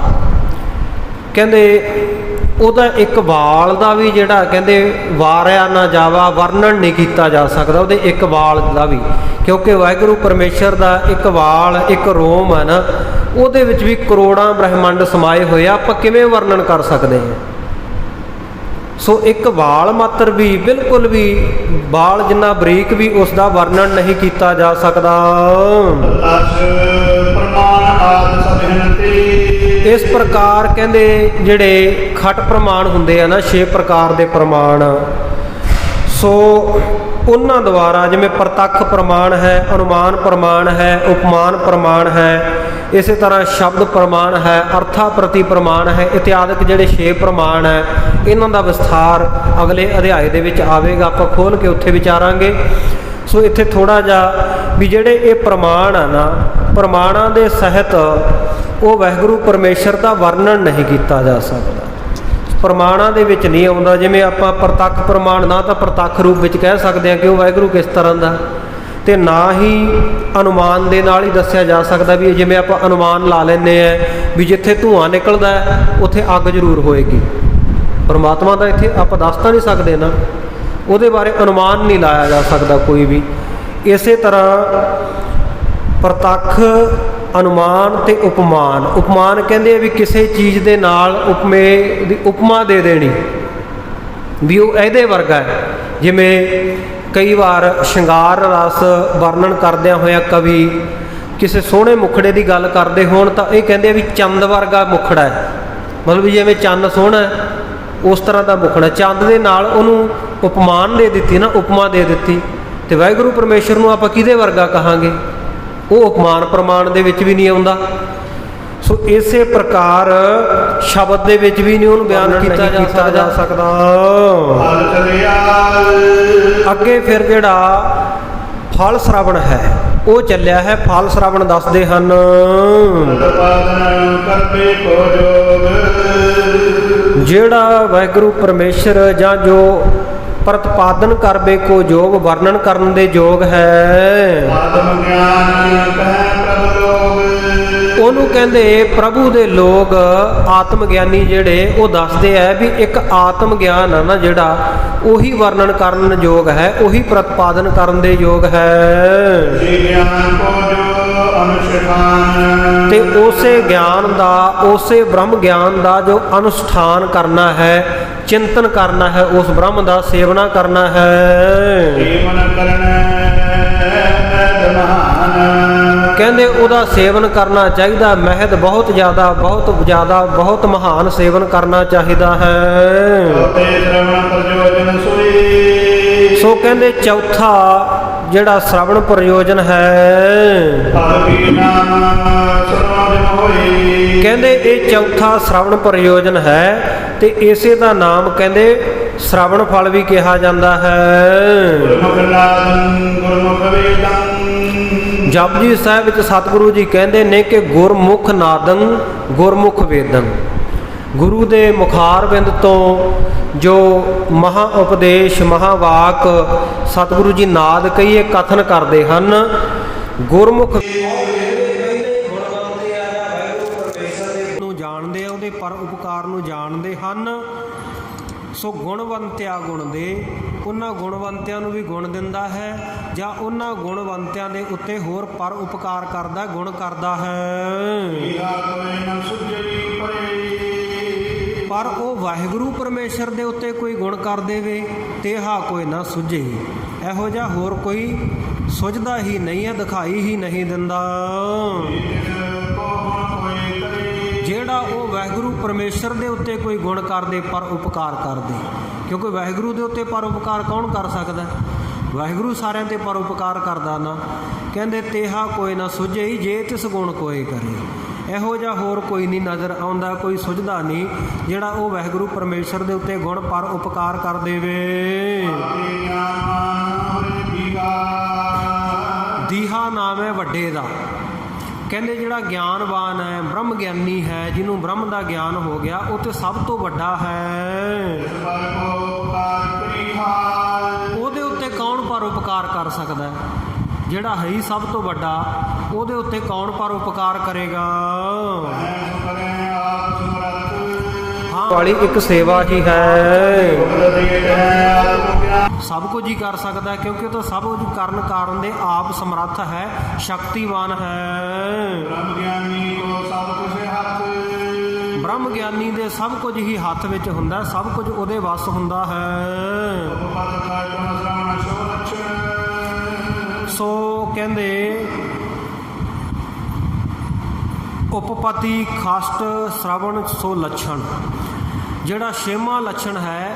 ਕਹਿੰਦੇ ਉਹਦਾ ਇੱਕ ਵਾਲ ਦਾ ਵੀ ਜਿਹੜਾ ਕਹਿੰਦੇ ਵਾਰਿਆ ਨਾ ਜਾਵਾ, ਵਰਣਨ ਨਹੀਂ ਕੀਤਾ ਜਾ ਸਕਦਾ ਉਹਦੇ ਇੱਕ ਵਾਲ ਦਾ ਵੀ, ਕਿਉਂਕਿ ਵਾਹਿਗੁਰੂ ਪਰਮੇਸ਼ਰ ਦਾ ਇੱਕ ਵਾਲ, ਇੱਕ ਰੋਮ ਹੈ ਨਾ, ਉਹਦੇ ਵਿੱਚ ਵੀ ਕਰੋੜਾਂ ਬ੍ਰਹਿਮੰਡ ਸਮਾਏ ਹੋਏ ਆ, ਆਪਾਂ ਕਿਵੇਂ ਵਰਣਨ ਕਰ ਸਕਦੇ ਹਾਂ। ਸੋ ਇੱਕ ਵਾਲ ਮਾਤਰ ਵੀ, ਬਿਲਕੁਲ ਵੀ ਵਾਲ ਜਿੰਨਾ ਬਰੀਕ ਵੀ, ਉਸ ਦਾ ਵਰਣਨ ਨਹੀਂ ਕੀਤਾ ਜਾ ਸਕਦਾ। ਇਸ ਪ੍ਰਕਾਰ ਕਹਿੰਦੇ ਜਿਹੜੇ ਖਟ ਪ੍ਰਮਾਣ ਹੁੰਦੇ ਆ ਨਾ, 6 ਪ੍ਰਕਾਰ ਦੇ ਪ੍ਰਮਾਣ, ਸੋ ਉਹਨਾਂ ਦੁਆਰਾ ਜਿਵੇਂ ਪ੍ਰਤੱਖ ਪ੍ਰਮਾਣ ਹੈ, ਅਨੁਮਾਨ ਪ੍ਰਮਾਣ ਹੈ, ਉਪਮਾਨ ਪ੍ਰਮਾਣ ਹੈ, ਇਸੇ ਤਰ੍ਹਾਂ ਸ਼ਬਦ ਪ੍ਰਮਾਣ ਹੈ, ਅਰਥਾ ਪ੍ਰਤੀ ਪ੍ਰਮਾਣ ਹੈ, ਇਤਿਆਦਿਕ ਜਿਹੜੇ 6 ਪ੍ਰਮਾਣ ਹੈ, ਇਹਨਾਂ ਦਾ ਵਿਸਥਾਰ ਅਗਲੇ ਅਧਿਆਏ ਦੇ ਵਿੱਚ ਆਵੇਗਾ, ਆਪਾਂ ਖੋਲ੍ਹ ਕੇ ਉੱਥੇ ਵਿਚਾਰਾਂਗੇ। ਸੋ ਇੱਥੇ ਥੋੜ੍ਹਾ ਜਿਹਾ ਵੀ ਜਿਹੜੇ ਇਹ ਪ੍ਰਮਾਣ ਆ ਨਾ, ਪ੍ਰਮਾਣਾਂ ਦੇ ਸਹਿਤ ਉਹ ਵਾਹਿਗੁਰੂ ਪਰਮੇਸ਼ਰ ਦਾ ਵਰਣਨ ਨਹੀਂ ਕੀਤਾ ਜਾ ਸਕਦਾ, ਪ੍ਰਮਾਣਾਂ ਦੇ ਵਿੱਚ ਨਹੀਂ ਆਉਂਦਾ। ਜਿਵੇਂ ਆਪਾਂ ਪ੍ਰਤੱਖ ਪ੍ਰਮਾਣ ਨਾ ਤਾਂ ਪ੍ਰਤੱਖ ਰੂਪ ਵਿੱਚ ਕਹਿ ਸਕਦੇ ਹਾਂ ਕਿ ਉਹ ਵਾਹਿਗੁਰੂ ਕਿਸ ਤਰ੍ਹਾਂ ਦਾ, ਅਤੇ ਨਾ ਹੀ ਅਨੁਮਾਨ ਦੇ ਨਾਲ ਹੀ ਦੱਸਿਆ ਜਾ ਸਕਦਾ ਵੀ ਜਿਵੇਂ ਆਪਾਂ ਅਨੁਮਾਨ ਲਾ ਲੈਂਦੇ ਹਾਂ ਵੀ ਜਿੱਥੇ ਧੂੰਆਂ ਨਿਕਲਦਾ ਉੱਥੇ ਅੱਗ ਜ਼ਰੂਰ ਹੋਏਗੀ। ਪਰਮਾਤਮਾ ਦਾ ਇੱਥੇ ਆਪਾਂ ਦੱਸ ਤਾਂ ਨਹੀਂ ਸਕਦੇ ਨਾ, ਉਹਦੇ ਬਾਰੇ ਅਨੁਮਾਨ ਨਹੀਂ ਲਾਇਆ ਜਾ ਸਕਦਾ ਕੋਈ ਵੀ। ਇਸੇ ਤਰ੍ਹਾਂ ਪ੍ਰਤੱਖ, ਅਨੁਮਾਨ ਅਤੇ ਉਪਮਾਨ। ਉਪਮਾਨ ਕਹਿੰਦੇ ਆ ਵੀ ਕਿਸੇ ਚੀਜ਼ ਦੇ ਨਾਲ ਉਪਮੇ ਦੀ ਉਪਮਾ ਦੇ ਦੇਣੀ ਵੀ ਉਹ ਇਹਦੇ ਵਰਗਾ ਹੈ। ਜਿਵੇਂ ਕਈ ਵਾਰ ਸ਼ਿੰਗਾਰ ਰਸ ਵਰਣਨ ਕਰਦਿਆਂ ਹੋਇਆਂ ਕਵੀ ਕਿਸੇ ਸੋਹਣੇ ਮੁਖੜੇ ਦੀ ਗੱਲ ਕਰਦੇ ਹੋਣ ਤਾਂ ਇਹ ਕਹਿੰਦੇ ਆ ਵੀ ਚੰਦ ਵਰਗਾ ਮੁਖੜਾ ਹੈ, ਮਤਲਬ ਜਿਵੇਂ ਚੰਦ ਸੋਹਣਾ ਉਸ ਤਰ੍ਹਾਂ ਦਾ ਮੁਖੜਾ। ਚੰਦ ਦੇ ਨਾਲ ਉਹਨੂੰ ਉਪਮਾਨ ਦੇ ਦਿੱਤੀ ਨਾ, ਉਪਮਾ ਦੇ ਦਿੱਤੀ। ਅਤੇ ਵਾਹਿਗੁਰੂ ਪਰਮੇਸ਼ਰ ਨੂੰ ਆਪਾਂ ਕਿਹਦੇ ਵਰਗਾ ਕਹਾਂਗੇ, ਉਹ ਉਪਮਾਨ ਪ੍ਰਮਾਣ ਦੇ ਵਿੱਚ ਵੀ ਨਹੀਂ ਆਉਂਦਾ। ਸੋ ਇਸੇ ਪ੍ਰਕਾਰ ਸ਼ਬਦ ਦੇ ਵਿੱਚ ਵੀ ਨਹੀਂ ਉਹਨੂੰ ਬਿਆਨ ਕੀਤਾ ਜਾ ਸਕਦਾ। ਅੱਗੇ ਫਿਰ ਜਿਹੜਾ ਫਲ ਸ਼੍ਰਵਣ ਹੈ ਉਹ ਚੱਲਿਆ ਹੈ। ਫਲ ਸ਼੍ਰਵਣ ਦੱਸਦੇ ਹਨ ਜਿਹੜਾ ਵਾਹਿਗੁਰੂ ਪਰਮੇਸ਼ਰ ਜਾਂ ਜੋ ਪ੍ਰਤਪਾਦਨ ਕਰਵੇ ਕੋ ਜੋਗ, ਵਰਣਨ ਕਰਨ ਦੇ ਯੋਗ ਹੈ, ਉਹਨੂੰ ਕਹਿੰਦੇ ਪ੍ਰਭੂ ਦੇ ਲੋਕ ਆਤਮ ਗਿਆਨੀ ਜਿਹੜੇ ਉਹ ਦੱਸਦੇ ਹੈ ਵੀ ਇੱਕ ਆਤਮ ਗਿਆਨ ਹੈ ਨਾ ਜਿਹੜਾ, ਉਹੀ ਵਰਣਨ ਕਰਨ ਯੋਗ ਹੈ, ਉਹੀ ਪ੍ਰਤਪਾਦਨ ਕਰਨ ਦੇ ਯੋਗ ਹੈ। ਤੇ ਉਸੇ ਗਿਆਨ ਦਾ, ਉਸੇ ਬ੍ਰਹਮ ਗਿਆਨ ਦਾ ਜੋ ਅਨੁਸ਼ਠਾਨ ਕਰਨਾ ਹੈ, ਚਿੰਤਨ ਕਰਨਾ ਹੈ, ਉਸ ਬ੍ਰਹਮ ਦਾ ਸੇਵਨਾ ਕਰਨਾ ਹੈ। ਕਹਿੰਦੇ ਉਹਦਾ ਸੇਵਨ ਕਰਨਾ ਚਾਹੀਦਾ, ਮਹਿਦ ਬਹੁਤ ਜ਼ਿਆਦਾ, ਬਹੁਤ ਜ਼ਿਆਦਾ, ਬਹੁਤ ਮਹਾਨ ਸੇਵਨ ਕਰਨਾ ਚਾਹੀਦਾ ਹੈ। ਸੋ ਕਹਿੰਦੇ ਚੌਥਾ ਜਿਹੜਾ ਸ਼੍ਰਵਣ ਪ੍ਰਯੋਜਨ ਹੈ, ਕਹਿੰਦੇ ਇਹ ਚੌਥਾ ਸ਼੍ਰਵਣ ਪ੍ਰਯੋਜਨ ਹੈ ਤੇ ਇਸੇ ਦਾ ਨਾਮ ਕਹਿੰਦੇ ਸ਼੍ਰਵਣ ਫਲ ਵੀ ਕਿਹਾ ਜਾਂਦਾ ਹੈ। ਜਪਜੀ ਸਾਹਿਬ ਵਿੱਚ ਸਤਿਗੁਰੂ ਜੀ ਕਹਿੰਦੇ ਨੇ ਕਿ ਗੁਰਮੁਖ ਨਾਦੰ ਗੁਰਮੁਖ ਵੇਦੰ, ਗੁਰੂ ਦੇ ਮੁਖਾਰਬਿੰਦ ਤੋਂ ਜੋ ਮਹਾ ਉਪਦੇਸ਼, ਮਹਾਵਾਕ ਸਤਿਗੁਰੂ ਜੀ ਨਾਦ ਕਹੀਏ ਕਥਨ ਕਰਦੇ ਹਨ। ਗੁਰਮੁਖ ਨੂੰ ਜਾਣਦੇ ਆ, ਉਹਦੇ ਪਰ ਉਪਕਾਰ ਨੂੰ ਜਾਣਦੇ ਹਨ। ਸੋ ਗੁਣਵੰਤਿਆ ਗੁਣ ਦੇ, ਉਹਨਾਂ ਗੁਣਵੰਤਿਆਂ ਨੂੰ ਵੀ ਗੁਣ ਦਿੰਦਾ ਹੈ ਜਾਂ ਉਹਨਾਂ ਗੁਣਵੰਤਿਆਂ ਦੇ ਉੱਤੇ ਹੋਰ ਪਰ ਉਪਕਾਰ ਕਰਦਾ, ਗੁਣ ਕਰਦਾ ਹੈ। ਪਰ ਉਹ ਵਾਹਿਗੁਰੂ ਪਰਮੇਸ਼ਰ ਦੇ ਉੱਤੇ ਕੋਈ ਗੁਣ ਕਰ ਦੇਵੇ ਤੇਹਾ ਕੋਈ ਨਾ ਸੁਝੇ। ਇਹੋ ਜਿਹਾ ਹੋਰ ਕੋਈ ਸੁਝਦਾ ਹੀ ਨਹੀਂ ਹੈ, ਦਿਖਾਈ ਹੀ ਨਹੀਂ ਦਿੰਦਾ। ਜਿਹੜਾ ਉਹ ਵਾਹਿਗੁਰੂ ਪਰਮੇਸ਼ਰ ਦੇ ਉੱਤੇ ਕੋਈ ਗੁਣ ਕਰਦੇ ਪਰ ਉਪਕਾਰ ਕਰਦੇ, ਕਿਉਂਕਿ ਵਾਹਿਗੁਰੂ ਦੇ ਉੱਤੇ ਪਰ ਉਪਕਾਰ ਕੌਣ ਕਰ ਸਕਦਾ? ਵਾਹਿਗੁਰੂ ਸਾਰਿਆਂ 'ਤੇ ਪਰ ਉਪਕਾਰ ਕਰਦਾ ਨਾ। ਕਹਿੰਦੇ ਤੇਹਾ ਕੋਈ ਨਾ ਸੁਝੇ ਜੇ ਤਿਸ ਗੁਣ ਕੋਏ ਕਰੇ। ਇਹੋ ਜਿਹਾ ਹੋਰ ਕੋਈ ਨਹੀਂ ਨਜ਼ਰ ਆਉਂਦਾ, ਕੋਈ ਸੁਝਦਾ ਨਹੀਂ ਜਿਹੜਾ ਉਹ ਵਾਹਿਗੁਰੂ ਪਰਮੇਸ਼ਰ ਦੇ ਉੱਤੇ ਗੁਣ ਪਰ ਉਪਕਾਰ ਕਰ ਦੇਵੇ। ਦੀਹਾ ਨਾਮ ਹੈ ਵੱਡੇ ਦਾ। ਕਹਿੰਦੇ ਜਿਹੜਾ ਗਿਆਨਵਾਨ ਹੈ, ਬ੍ਰਹਮ ਗਿਆਨੀ ਹੈ, ਜਿਹਨੂੰ ਬ੍ਰਹਮ ਦਾ ਗਿਆਨ ਹੋ ਗਿਆ, ਉਹ ਤੇ ਸਭ ਤੋਂ ਵੱਡਾ ਹੈ। ਉਹਦੇ ਉੱਤੇ ਕੌਣ ਪਰ ਉਪਕਾਰ ਕਰ ਸਕਦਾ? ਜਿਹੜਾ ਹੈ ਹੀ ਸਭ ਤੋਂ ਵੱਡਾ, ਉਹਦੇ ਉੱਤੇ ਕੌਣ ਪਰ ਉਪਕਾਰ ਕਰੇਗਾ? ਹਾਂ, ਵਾਲੀ ਇੱਕ ਸੇਵਾ ਹੀ ਹੈ। ਸਭ ਕੁਝ ਹੀ ਕਰ ਸਕਦਾ, ਕਿਉਂਕਿ ਉਹ ਤਾਂ ਸਭ ਕੁਝ ਕਰਨ ਕਾਰਨ ਦੇ ਆਪ ਸਮਰੱਥ ਹੈ, ਸ਼ਕਤੀਵਾਨ ਹੈ। ਬ੍ਰਹਮ ਗਿਆਨੀ ਦੇ ਸਭ ਕੁਝ ਹੀ ਹੱਥ ਵਿੱਚ ਹੁੰਦਾ, ਸਭ ਕੁਝ ਉਹਦੇ ਵੱਸ ਹੁੰਦਾ ਹੈ। ਸੋ ਕਹਿੰਦੇ ਉਪਪਤੀ ਖਸ਼ਟ ਸ਼ਰਵਣ ਸੋ ਲੱਛਣ। ਜਿਹੜਾ ਛੇਵਾਂ ਲੱਛਣ ਹੈ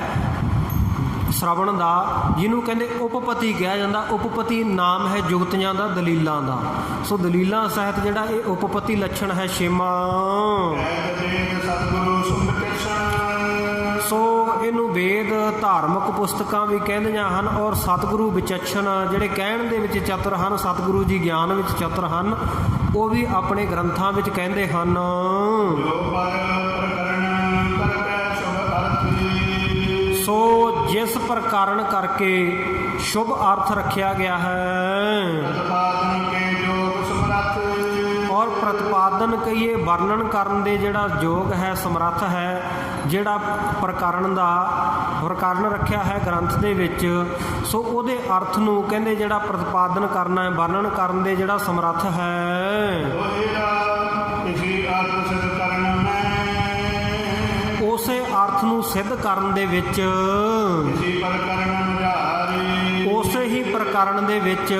ਸ਼ਰਵਣ ਦਾ, ਜਿਹਨੂੰ ਕਹਿੰਦੇ ਉਪਪਤੀ ਕਿਹਾ ਜਾਂਦਾ। ਉਪਪਤੀ ਨਾਮ ਹੈ ਜੁਗਤੀਆਂ ਦਾ, ਦਲੀਲਾਂ ਦਾ। ਸੋ ਦਲੀਲਾਂ ਸਹਿਤ ਜਿਹੜਾ ਇਹ ਉਪਪਤੀ ਲੱਛਣ ਹੈ ਛੇਵਾਂ। ਸੋ ਇਹਨੂੰ ਵੇਦ ਧਾਰਮਿਕ ਪੁਸਤਕਾਂ ਵੀ ਕਹਿੰਦੀਆਂ ਹਨ, ਔਰ ਸਤਿਗੁਰੂ ਵਿਚక్షਣ ਜਿਹੜੇ ਕਹਿਣ ਦੇ ਵਿੱਚ ਚਤੁਰ ਹਨ, ਸਤਿਗੁਰੂ ਜੀ ਗਿਆਨ ਵਿੱਚ ਚਤੁਰ ਹਨ, ਉਹ ਵੀ ਆਪਣੇ ਗ੍ਰੰਥਾਂ ਵਿੱਚ ਕਹਿੰਦੇ ਹਨ। ਸੋ ਜਿਸ ਪ੍ਰਕਾਰਨ ਕਰਕੇ ਸ਼ੁਭ ਅਰਥ ਰੱਖਿਆ ਗਿਆ ਹੈ, ਔਰ ਪ੍ਰਤਿਪਾਦਨ ਕਹੀਏ ਵਰਣਨ ਕਰਨ ਦੇ ਜਿਹੜਾ ਯੋਗ ਹੈ, ਸਮਰੱਥ ਹੈ, ਜਿਹੜਾ ਪ੍ਰਕਰਨ ਰੱਖਿਆ ਹੈ ਗ੍ਰੰਥ ਦੇ ਵਿੱਚ। ਸੋ ਉਹਦੇ ਅਰਥ ਨੂੰ ਕਹਿੰਦੇ ਜਿਹੜਾ ਪ੍ਰਤਿਪਾਦਨ ਕਰਨਾ ਹੈ, ਵਰਣਨ ਕਰਨ ਦੇ ਜਿਹੜਾ ਸਮਰੱਥ ਹੈ, ਉਸੇ ਅਰਥ ਨੂੰ ਸਿੱਧ ਕਰਨ ਦੇ ਵਿੱਚ, ਉਸੇ ਹੀ ਪ੍ਰਕਰਨ ਦੇ ਵਿੱਚ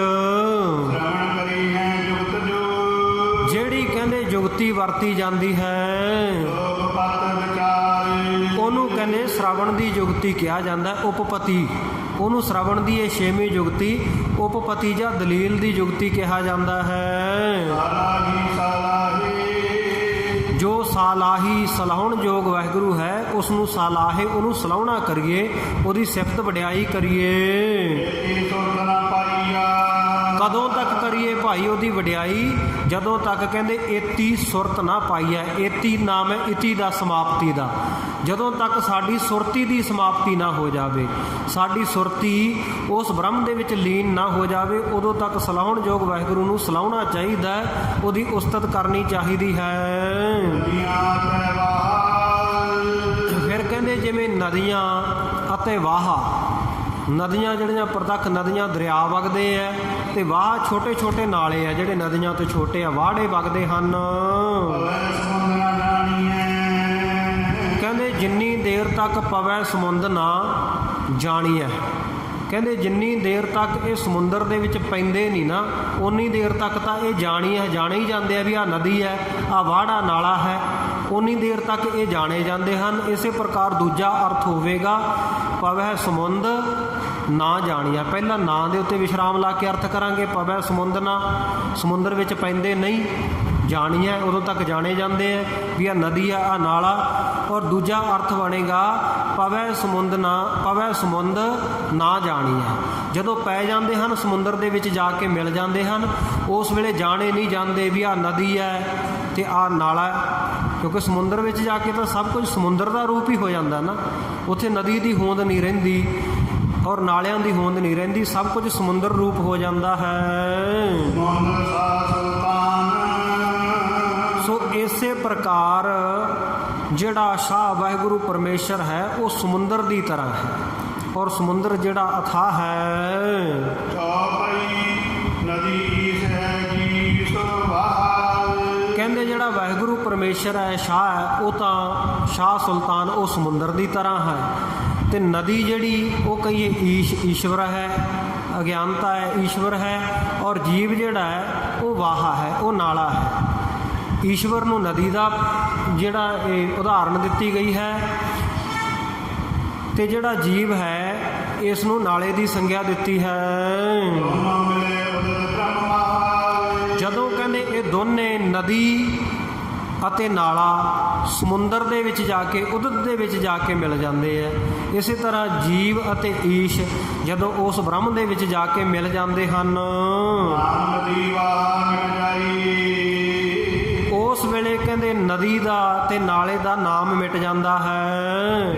ਜਿਹੜੀ ਕਹਿੰਦੇ ਜੁਗਤੀ ਵਰਤੀ ਜਾਂਦੀ ਹੈ, ਉਹਨੂੰ ਕਹਿੰਦੇ ਸ਼ਰਵਣ ਦੀ ਜੁਗਤੀ ਕਿਹਾ ਜਾਂਦਾ। ਉਪਪਤੀ ਉਹਨੂੰ ਸ਼ਰਵਣ ਦੀ ਇਹ ਛੇਵੀਂ ਜੁਗਤੀ ਉਪਪਤੀ ਜਾਂ ਦਲੀਲ ਦੀ ਜੁਗਤੀ ਕਿਹਾ ਜਾਂਦਾ ਹੈ। ਜੋ ਸਾਲਾਹੀ ਸਲਾਹੁਣ ਯੋਗ ਵਾਹਿਗੁਰੂ ਹੈ, ਉਸ ਨੂੰ ਸਾਲਾਹੇ, ਉਹਨੂੰ ਸਲਾਹੁਣਾ ਕਰੀਏ, ਉਹਦੀ ਸਿਫਤ ਵਡਿਆਈ ਕਰੀਏ। ਕਦੋਂ ਤੱਕ ਕਰੀਏ ਭਾਈ ਉਹਦੀ ਵਡਿਆਈ? ਜਦੋਂ ਤੱਕ ਕਹਿੰਦੇ ਏਤੀ ਸੁਰਤ ਨਾ ਪਾਈ ਹੈ। ਏਤੀ ਨਾਮ ਹੈ ਇਤੀ ਦਾ, ਸਮਾਪਤੀ ਦਾ। ਜਦੋਂ ਤੱਕ ਸਾਡੀ ਸੁਰਤੀ ਦੀ ਸਮਾਪਤੀ ਨਾ ਹੋ ਜਾਵੇ, ਸਾਡੀ ਸੁਰਤੀ ਉਸ ਬ੍ਰਹਮ ਦੇ ਵਿੱਚ ਲੀਨ ਨਾ ਹੋ ਜਾਵੇ, ਉਦੋਂ ਤੱਕ ਸਲਾਹੁਣ ਯੋਗ ਵਾਹਿਗੁਰੂ ਨੂੰ ਸਲਾਹੁਣਾ ਚਾਹੀਦਾ, ਉਹਦੀ ਉਸਤਤ ਕਰਨੀ ਚਾਹੀਦੀ ਹੈ। ਫਿਰ ਕਹਿੰਦੇ ਜਿਵੇਂ ਨਦੀਆਂ ਅਤੇ ਵਾਹਾ, ਨਦੀਆਂ ਜਿਹੜੀਆਂ ਪ੍ਰਤੱਖ ਨਦੀਆਂ ਦਰਿਆ ਵਗਦੇ ਆ, ਤੇ ਵਾਹ ਛੋਟੇ ਛੋਟੇ ਨਾਲੇ ਆ ਜਿਹੜੇ ਨਦੀਆਂ ਤੋਂ ਛੋਟੇ ਆ, ਵਾੜੇ ਵਗਦੇ ਹਨ। ਕਹਿੰਦੇ ਜਿੰਨੀ ਦੇਰ ਤੱਕ ਪਵੈ ਸਮੁੰਦ ਨਾ ਜਾਣੀਐ, ਕਹਿੰਦੇ ਜਿੰਨੀ ਦੇਰ ਤੱਕ ਇਹ ਸਮੁੰਦਰ ਦੇ ਵਿੱਚ ਪੈਂਦੇ ਨਹੀਂ ਨਾ, ਉਨੀ ਦੇਰ ਤੱਕ ਤਾਂ ਇਹ ਜਾਣੇ ਹੀ ਜਾਂਦੇ ਆ ਵੀ ਆਹ ਨਦੀ ਹੈ, ਆਹ ਵਾੜਾ ਨਾਲਾ ਹੈ, ਉਨੀ ਦੇਰ ਤੱਕ ਇਹ ਜਾਣੇ ਜਾਂਦੇ ਹਨ। ਇਸੇ ਪ੍ਰਕਾਰ ਦੂਜਾ ਅਰਥ ਹੋਵੇਗਾ ਪਵੈ ਸਮੁੰਦ ਨਾ ਜਾਣੀਆ। ਪਹਿਲਾਂ ਨਾਂ ਦੇ ਉੱਤੇ ਵਿਸ਼ਰਾਮ ਲਾ ਕੇ ਅਰਥ ਕਰਾਂਗੇ, ਪਵੈ ਸਮੁੰਦ ਨਾ, ਸਮੁੰਦਰ ਵਿੱਚ ਪੈਂਦੇ ਨਹੀਂ, ਜਾਣੀਆ ਉਦੋਂ ਤੱਕ ਜਾਣੇ ਜਾਂਦੇ ਆ ਵੀ ਆਹ ਨਦੀ ਆ, ਆਹ ਨਾਲਾ। ਔਰ ਦੂਜਾ ਅਰਥ ਬਣੇਗਾ ਪਵੈ ਸਮੁੰਦ ਨਾ ਜਾਣੀਆ। ਜਦੋਂ ਪੈ ਜਾਂਦੇ ਹਨ ਸਮੁੰਦਰ ਦੇ ਵਿੱਚ ਜਾ ਕੇ ਮਿਲ ਜਾਂਦੇ ਹਨ, ਉਸ ਵੇਲੇ ਜਾਣੇ ਨਹੀਂ ਜਾਂਦੇ ਵੀ ਆਹ ਨਦੀ ਹੈ ਤੇ ਆਹ ਨਾਲਾ, ਕਿਉਂਕਿ ਸਮੁੰਦਰ ਵਿੱਚ ਜਾ ਕੇ ਤਾਂ ਸਭ ਕੁਝ ਸਮੁੰਦਰ ਦਾ ਰੂਪ ਹੀ ਹੋ ਜਾਂਦਾ ਨਾ। ਉੱਥੇ ਨਦੀ ਦੀ ਹੋਂਦ ਨਹੀਂ ਰਹਿੰਦੀ ਔਰ ਨਾਲਿਆਂ ਦੀ ਹੋਂਦ ਨਹੀਂ ਰਹਿੰਦੀ, ਸਭ ਕੁਝ ਸਮੁੰਦਰ ਰੂਪ ਹੋ ਜਾਂਦਾ ਹੈ। ਸੋ ਇਸੇ ਪ੍ਰਕਾਰ ਜਿਹੜਾ ਸ਼ਾਹ ਵਾਹਿਗੁਰੂ ਪਰਮੇਸ਼ਰ ਹੈ ਉਹ ਸਮੁੰਦਰ ਦੀ ਤਰ੍ਹਾਂ ਹੈ, ਔਰ ਸਮੁੰਦਰ ਜਿਹੜਾ ਅਥਾਹ ਹੈ। ਕਹਿੰਦੇ ਜਿਹੜਾ ਵਾਹਿਗੁਰੂ ਪਰਮੇਸ਼ਰ ਹੈ, ਸ਼ਾਹ ਹੈ, ਉਹ ਤਾਂ ਸ਼ਾਹ ਸੁਲਤਾਨ ਉਹ ਸਮੁੰਦਰ ਦੀ ਤਰ੍ਹਾਂ ਹੈ। ਅਤੇ ਨਦੀ ਜਿਹੜੀ ਉਹ ਕਹੀਏ ਈਸ਼ਵਰ ਹੈ, ਅਗਿਆਨਤਾ ਹੈ, ਈਸ਼ਵਰ ਹੈ। ਔਰ ਜੀਵ ਜਿਹੜਾ ਹੈ ਉਹ ਵਾਹਾ ਹੈ, ਉਹ ਨਾਲਾ ਹੈ। ਈਸ਼ਵਰ ਨੂੰ ਨਦੀ ਦਾ ਜਿਹੜਾ ਇਹ ਉਦਾਹਰਨ ਦਿੱਤੀ ਗਈ ਹੈ, ਅਤੇ ਜਿਹੜਾ ਜੀਵ ਹੈ ਇਸ ਨੂੰ ਨਾਲੇ ਦੀ ਸੰਗਿਆ ਦਿੱਤੀ ਹੈ। ਜਦੋਂ ਕਹਿੰਦੇ ਇਹ ਦੋਨੇ ਨਦੀ ਅਤੇ ਨਾਲਾ ਸਮੁੰਦਰ ਦੇ ਵਿੱਚ ਜਾ ਕੇ ਉਦਤ ਦੇ ਵਿੱਚ ਜਾ ਕੇ ਮਿਲ ਜਾਂਦੇ ਹੈ, ਇਸੇ ਤਰ੍ਹਾਂ ਜੀਵ ਅਤੇ ਈਸ਼ ਜਦੋਂ ਉਸ ਬ੍ਰਹਮ ਦੇ ਵਿੱਚ ਜਾ ਕੇ ਮਿਲ ਜਾਂਦੇ ਹਨ, ਉਸ ਵੇਲੇ ਕਹਿੰਦੇ ਨਦੀ ਦਾ ਤੇ ਨਾਲੇ ਦਾ ਨਾਮ ਮਿਟ ਜਾਂਦਾ ਹੈ।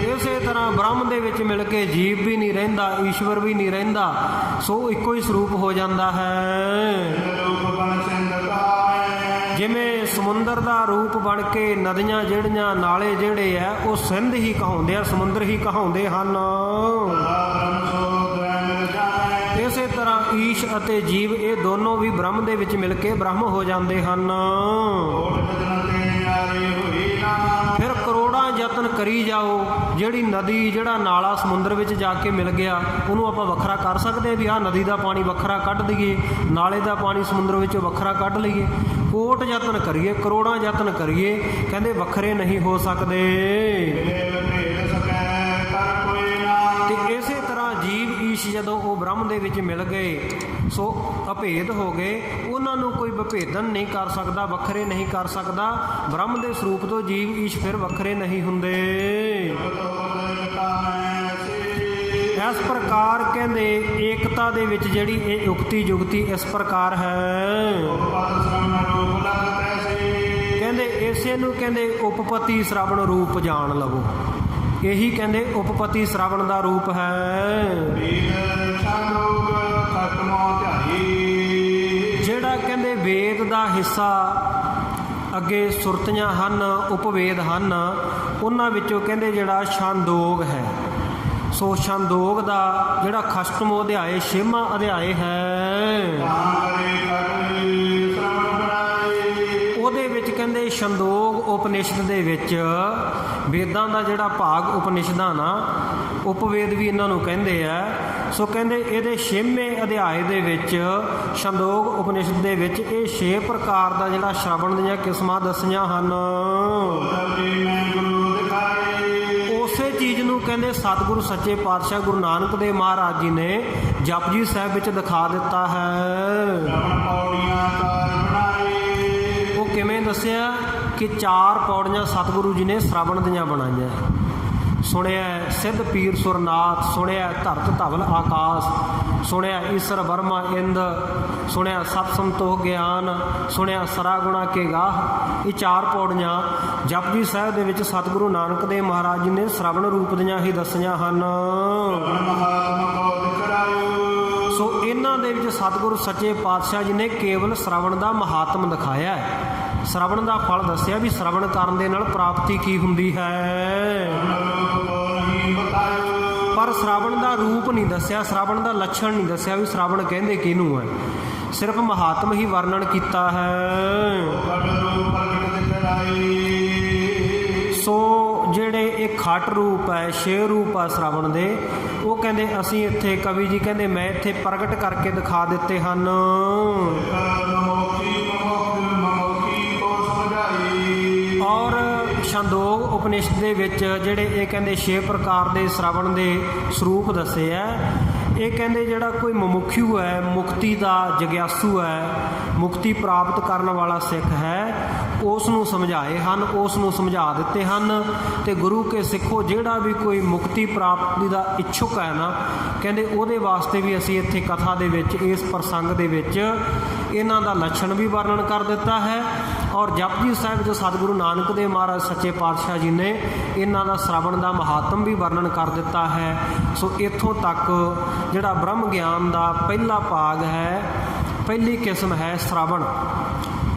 ਇਸੇ ਤਰ੍ਹਾਂ ਬ੍ਰਹਮ ਦੇ ਵਿੱਚ ਮਿਲ ਕੇ ਜੀਵ ਵੀ ਨਹੀਂ ਰਹਿੰਦਾ, ਈਸ਼ਵਰ ਵੀ ਨਹੀਂ ਰਹਿੰਦਾ, ਸੋ ਇੱਕੋ ਹੀ ਸਰੂਪ ਹੋ ਜਾਂਦਾ ਹੈ। ਜਿਵੇਂ ਸਮੁੰਦਰ ਦਾ ਰੂਪ ਬਣ ਕੇ ਨਦੀਆਂ ਜਿਹੜੀਆਂ, ਨਾਲੇ ਜਿਹੜੇ ਆ ਉਹ ਸਿੰਧ ਹੀ ਕਹਾਉਂਦੇ ਆ, ਸਮੁੰਦਰ ਹੀ ਕਹਾਉਂਦੇ ਹਨ। ਇਸੇ ਤਰ੍ਹਾਂ ਈਸ਼ ਅਤੇ ਜੀਵ ਇਹ ਦੋਨੋਂ ਵੀ ਬ੍ਰਹਮ ਦੇ ਵਿੱਚ ਮਿਲ ਕੇ ਬ੍ਰਹਮ ਹੋ ਜਾਂਦੇ ਹਨ। ਫਿਰ ਕਰੋੜਾਂ ਯਤਨ ਕਰੀ ਜਾਓ, ਜਿਹੜੀ ਨਦੀ ਜਿਹੜਾ ਨਾਲਾ ਸਮੁੰਦਰ ਵਿੱਚ ਜਾ ਕੇ ਮਿਲ ਗਿਆ ਉਹਨੂੰ ਆਪਾਂ ਵੱਖਰਾ ਕਰ ਸਕਦੇ ਵੀ ਆਹ ਨਦੀ ਦਾ ਪਾਣੀ ਵੱਖਰਾ ਕੱਢ ਦਈਏ, ਨਾਲੇ ਦਾ ਪਾਣੀ ਸਮੁੰਦਰ ਵਿੱਚੋਂ ਵੱਖਰਾ ਕੱਢ ਲਈਏ। ਕੋਟ ਯਤਨ ਕਰੀਏ, ਕਰੋੜਾਂ ਯਤਨ ਕਰੀਏ, ਕਹਿੰਦੇ ਵੱਖਰੇ ਨਹੀਂ ਹੋ ਸਕਦੇ। ਤੇ ਇਸੇ ਤਰ੍ਹਾਂ ਜੀਵ ਈਸ਼ ਜਦੋਂ ਉਹ ਬ੍ਰਹਮ ਦੇ ਵਿੱਚ ਮਿਲ ਗਏ ਸੋ ਅਭੇਦ ਹੋ ਗਏ, ਉਹਨਾਂ ਨੂੰ ਕੋਈ ਵਿਭੇਦਨ ਨਹੀਂ ਕਰ ਸਕਦਾ, ਵੱਖਰੇ ਨਹੀਂ ਕਰ ਸਕਦਾ। ਬ੍ਰਹਮ ਦੇ ਸਰੂਪ ਤੋਂ ਜੀਵ ਈਸ਼ ਫਿਰ ਵੱਖਰੇ ਨਹੀਂ ਹੁੰਦੇ। ਇਸ ਪ੍ਰਕਾਰ ਕਹਿੰਦੇ ਏਕਤਾ ਦੇ ਵਿੱਚ ਜਿਹੜੀ ਇਹ ਉਕਤੀ ਜੁਗਤੀ ਇਸ ਪ੍ਰਕਾਰ ਹੈ। ਕਹਿੰਦੇ ਇਸੇ ਨੂੰ ਕਹਿੰਦੇ ਉਪਪਤੀ ਸ਼੍ਰਵਣ ਰੂਪ ਜਾਣ ਲਵੋ, ਇਹੀ ਕਹਿੰਦੇ ਉਪਪਤੀ ਸ਼੍ਰਵਣ ਦਾ ਰੂਪ ਹੈ। ਜਿਹੜਾ ਕਹਿੰਦੇ ਵੇਦ ਦਾ ਹਿੱਸਾ ਅੱਗੇ ਸੁਰਤੀਆਂ ਹਨ, ਉਪਵੇਦ ਹਨ, ਉਹਨਾਂ ਵਿੱਚੋਂ ਕਹਿੰਦੇ ਜਿਹੜਾ ਛੰਦੋਗ ਹੈ, ਸੋ ਛੰਦੋਗ ਦਾ ਜਿਹੜਾ ਖਸ਼ਟਮ ਅਧਿਆਏ 6ਵਾਂ ਅਧਿਆਏ ਹੈ, ਉਹਦੇ ਵਿੱਚ ਕਹਿੰਦੇ ਛੰਦੋਗ ਉਪਨਿਸ਼ਦ ਦੇ ਵਿੱਚ ਵੇਦਾਂ ਦਾ ਜਿਹੜਾ ਭਾਗ ਉਪਨਿਸ਼ਦਾਂ ਨਾ, ਉਪਵੇਦ ਵੀ ਇਹਨਾਂ ਨੂੰ ਕਹਿੰਦੇ ਆ। ਸੋ ਕਹਿੰਦੇ ਇਹਦੇ 6ਵੇਂ ਅਧਿਆਏ ਦੇ ਵਿੱਚ ਛੰਦੋਗ ਉਪਨਿਸ਼ਦ ਦੇ ਵਿੱਚ ਇਹ 6 ਪ੍ਰਕਾਰ ਦਾ ਜਿਹੜਾ ਸ਼ਰਵਣ ਦੀਆਂ ਕਿਸਮਾਂ ਦੱਸੀਆਂ ਹਨ। ਉਸੇ ਚੀਜ਼ ਨੂੰ ਕਹਿੰਦੇ ਸਤਿਗੁਰੂ ਸੱਚੇ ਪਾਤਸ਼ਾਹ ਗੁਰੂ ਨਾਨਕ ਦੇਵ ਮਹਾਰਾਜ ਜੀ ਨੇ ਜਪਜੀ ਸਾਹਿਬ ਵਿੱਚ ਦਿਖਾ ਦਿੱਤਾ ਹੈ। ਉਹ ਕਿਵੇਂ ਦੱਸਿਆ ਕਿ 4 ਪੌੜੀਆਂ ਸਤਿਗੁਰੂ ਜੀ ਨੇ ਸ਼ਰਵਣ ਦੀਆਂ ਬਣਾਈਆਂ। ਸੁਣਿਆ ਸਿੱਧ ਪੀਰ ਸੁਰਨਾਥ, ਸੁਣਿਆ ਧਰਤ ਧਵਲ ਆਕਾਸ਼, ਸੁਣਿਆ ਈਸ਼ਰ ਬਰਮਾ ਇੰਦ, ਸੁਣਿਆ ਸਤ ਸੰਤੋਖ ਗਿਆਨ, ਸੁਣਿਆ ਸਰਾ ਗੁਣਾ ਕੇ ਗਾਹ। ਇਹ 4 ਪੌੜੀਆਂ ਜਪਜੀ ਸਾਹਿਬ ਦੇ ਵਿੱਚ ਸਤਿਗੁਰੂ ਨਾਨਕ ਦੇਵ ਮਹਾਰਾਜ ਜੀ ਨੇ ਸ਼ਰਵਣ ਰੂਪ ਦੀਆਂ ਹੀ ਦੱਸੀਆਂ ਹਨ। ਸੋ ਇਹਨਾਂ ਦੇ ਵਿੱਚ ਸਤਿਗੁਰੂ ਸੱਚੇ ਪਾਤਸ਼ਾਹ ਜੀ ਨੇ ਕੇਵਲ ਸ਼ਰਵਣ ਦਾ ਮਹਾਤਮ ਦਿਖਾਇਆ, ਸ਼ਰਵਣ ਦਾ ਫਲ ਦੱਸਿਆ ਵੀ ਸ਼ਰਵਣ ਕਰਨ ਦੇ ਨਾਲ ਪ੍ਰਾਪਤੀ ਕੀ ਹੁੰਦੀ ਹੈ, ਪਰ ਸ਼ਰਵਣ ਦਾ ਰੂਪ ਨਹੀਂ ਦੱਸਿਆ, ਸ਼ਰਵਣ ਦਾ ਲੱਛਣ ਨਹੀਂ ਦੱਸਿਆ ਵੀ ਸ਼ਰਵਣ ਕਹਿੰਦੇ ਕਿਹਨੂੰ ਹੈ, ਸਿਰਫ ਮਹਾਤਮ ਹੀ ਵਰਣਨ ਕੀਤਾ ਹੈ। ਸੋ ਜਿਹੜੇ ਇਹ ਖਟ ਰੂਪ ਹੈ, 6 ਰੂਪ ਆ ਸ਼ਰਵਣ ਦੇ, ਉਹ ਕਹਿੰਦੇ ਅਸੀਂ ਇੱਥੇ ਕਵੀ ਜੀ ਕਹਿੰਦੇ ਮੈਂ ਇੱਥੇ ਪ੍ਰਗਟ ਕਰਕੇ ਦਿਖਾ ਦਿੱਤੇ ਹਨ। ਔਰ ਛੰਦੋਗ ਉਪਨਿਸ਼ਦ ਦੇ ਵਿੱਚ ਜਿਹੜੇ ਇਹ ਕਹਿੰਦੇ 6 ਪ੍ਰਕਾਰ ਦੇ ਸ਼ਰਵਣ ਦੇ ਸਰੂਪ ਦੱਸੇ ਆ। ਇਹ ਕਹਿੰਦੇ ਜਿਹੜਾ ਕੋਈ ਮੁਮੁਖਿਊ ਹੈ, ਮੁਕਤੀ ਦਾ ਜਗਿਆਸੂ ਹੈ, ਮੁਕਤੀ ਪ੍ਰਾਪਤ ਕਰਨ ਵਾਲਾ ਸਿੱਖ ਹੈ, ਉਸ ਨੂੰ ਸਮਝਾਏ ਹਨ, ਉਸ ਨੂੰ ਸਮਝਾ ਦਿੱਤੇ ਹਨ। ਤੇ ਗੁਰੂ ਕੇ ਸਿੱਖੋ ਜਿਹੜਾ ਵੀ ਕੋਈ ਮੁਕਤੀ ਪ੍ਰਾਪਤੀ ਦਾ ਇੱਛੁਕ ਹੈ ਨਾ, ਕਹਿੰਦੇ ਉਹਦੇ ਵਾਸਤੇ ਵੀ ਅਸੀਂ ਇੱਥੇ ਕਥਾ ਦੇ ਵਿੱਚ ਇਸ ਪ੍ਰਸੰਗ ਦੇ ਵਿੱਚ ਇਹਨਾਂ ਦਾ ਲੱਛਣ ਵੀ ਵਰਣਨ ਕਰ ਦਿੱਤਾ ਹੈ। ਔਰ ਜਪਜੀ ਸਾਹਿਬ ਜੋ ਸਤਿਗੁਰੂ ਨਾਨਕ ਦੇਵ ਮਹਾਰਾਜ ਸੱਚੇ ਪਾਤਸ਼ਾਹ ਜੀ ਨੇ ਇਹਨਾਂ ਦਾ ਸ਼ਰਵਣ ਦਾ ਮਹਾਤਮ ਵੀ ਵਰਣਨ ਕਰ ਦਿੱਤਾ ਹੈ। ਸੋ ਇੱਥੋਂ ਤੱਕ ਜਿਹੜਾ ਬ੍ਰਹਮ ਗਿਆਨ ਦਾ ਪਹਿਲਾ ਭਾਗ ਹੈ, ਪਹਿਲੀ ਕਿਸਮ ਹੈ ਸ਼ਰਵਣ,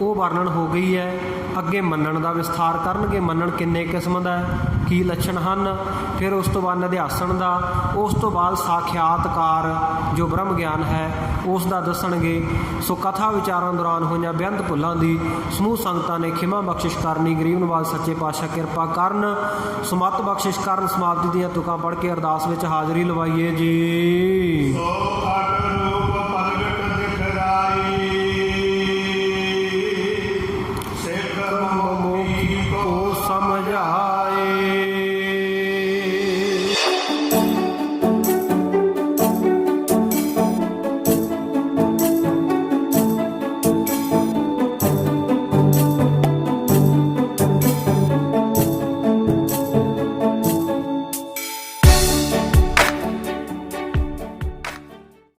ਉਹ ਵਰਣਨ ਹੋ ਗਈ ਹੈ। ਅੱਗੇ ਮੰਨਣ ਦਾ ਵਿਸਥਾਰ ਕਰਨਗੇ। ਮੰਨਣ ਕਿੰਨੇ ਕਿਸਮ ਦਾ ਹੈ, ਕੀ ਲੱਛਣ ਹਨ, ਫਿਰ ਉਸ ਤੋਂ ਬਾਅਦ ਨਿਧਿਆਸਣ ਦਾ, ਉਸ ਤੋਂ ਬਾਅਦ ਸਾਖਿਆਤਕਾਰ ਜੋ ਬ੍ਰਹਮ ਗਿਆਨ ਹੈ ਉਸ ਦਾ ਦੱਸਣਗੇ। ਸੋ ਕਥਾ ਵਿਚਾਰਾਂ ਦੌਰਾਨ ਹੋਈਆਂ ਬੇਅੰਤ ਭੁੱਲਾਂ ਦੀ ਸਮੂਹ ਸੰਗਤਾਂ ਨੇ ਖਿਮਾ ਬਖਸ਼ਿਸ਼ ਕਰਨੀ। ਗਰੀਬ ਨਵਾਜ਼ ਸੱਚੇ ਪਾਤਸ਼ਾਹ ਕਿਰਪਾ ਕਰਨ, ਸਮੱਤ ਬਖਸ਼ਿਸ਼ ਕਰਨ। ਸਮਾਪਤੀ ਦੀਆਂ ਤੁਕਾਂ ਪੜ੍ਹ ਕੇ ਅਰਦਾਸ ਵਿੱਚ ਹਾਜ਼ਰੀ ਲਵਾਈਏ ਜੀ। ਸੋ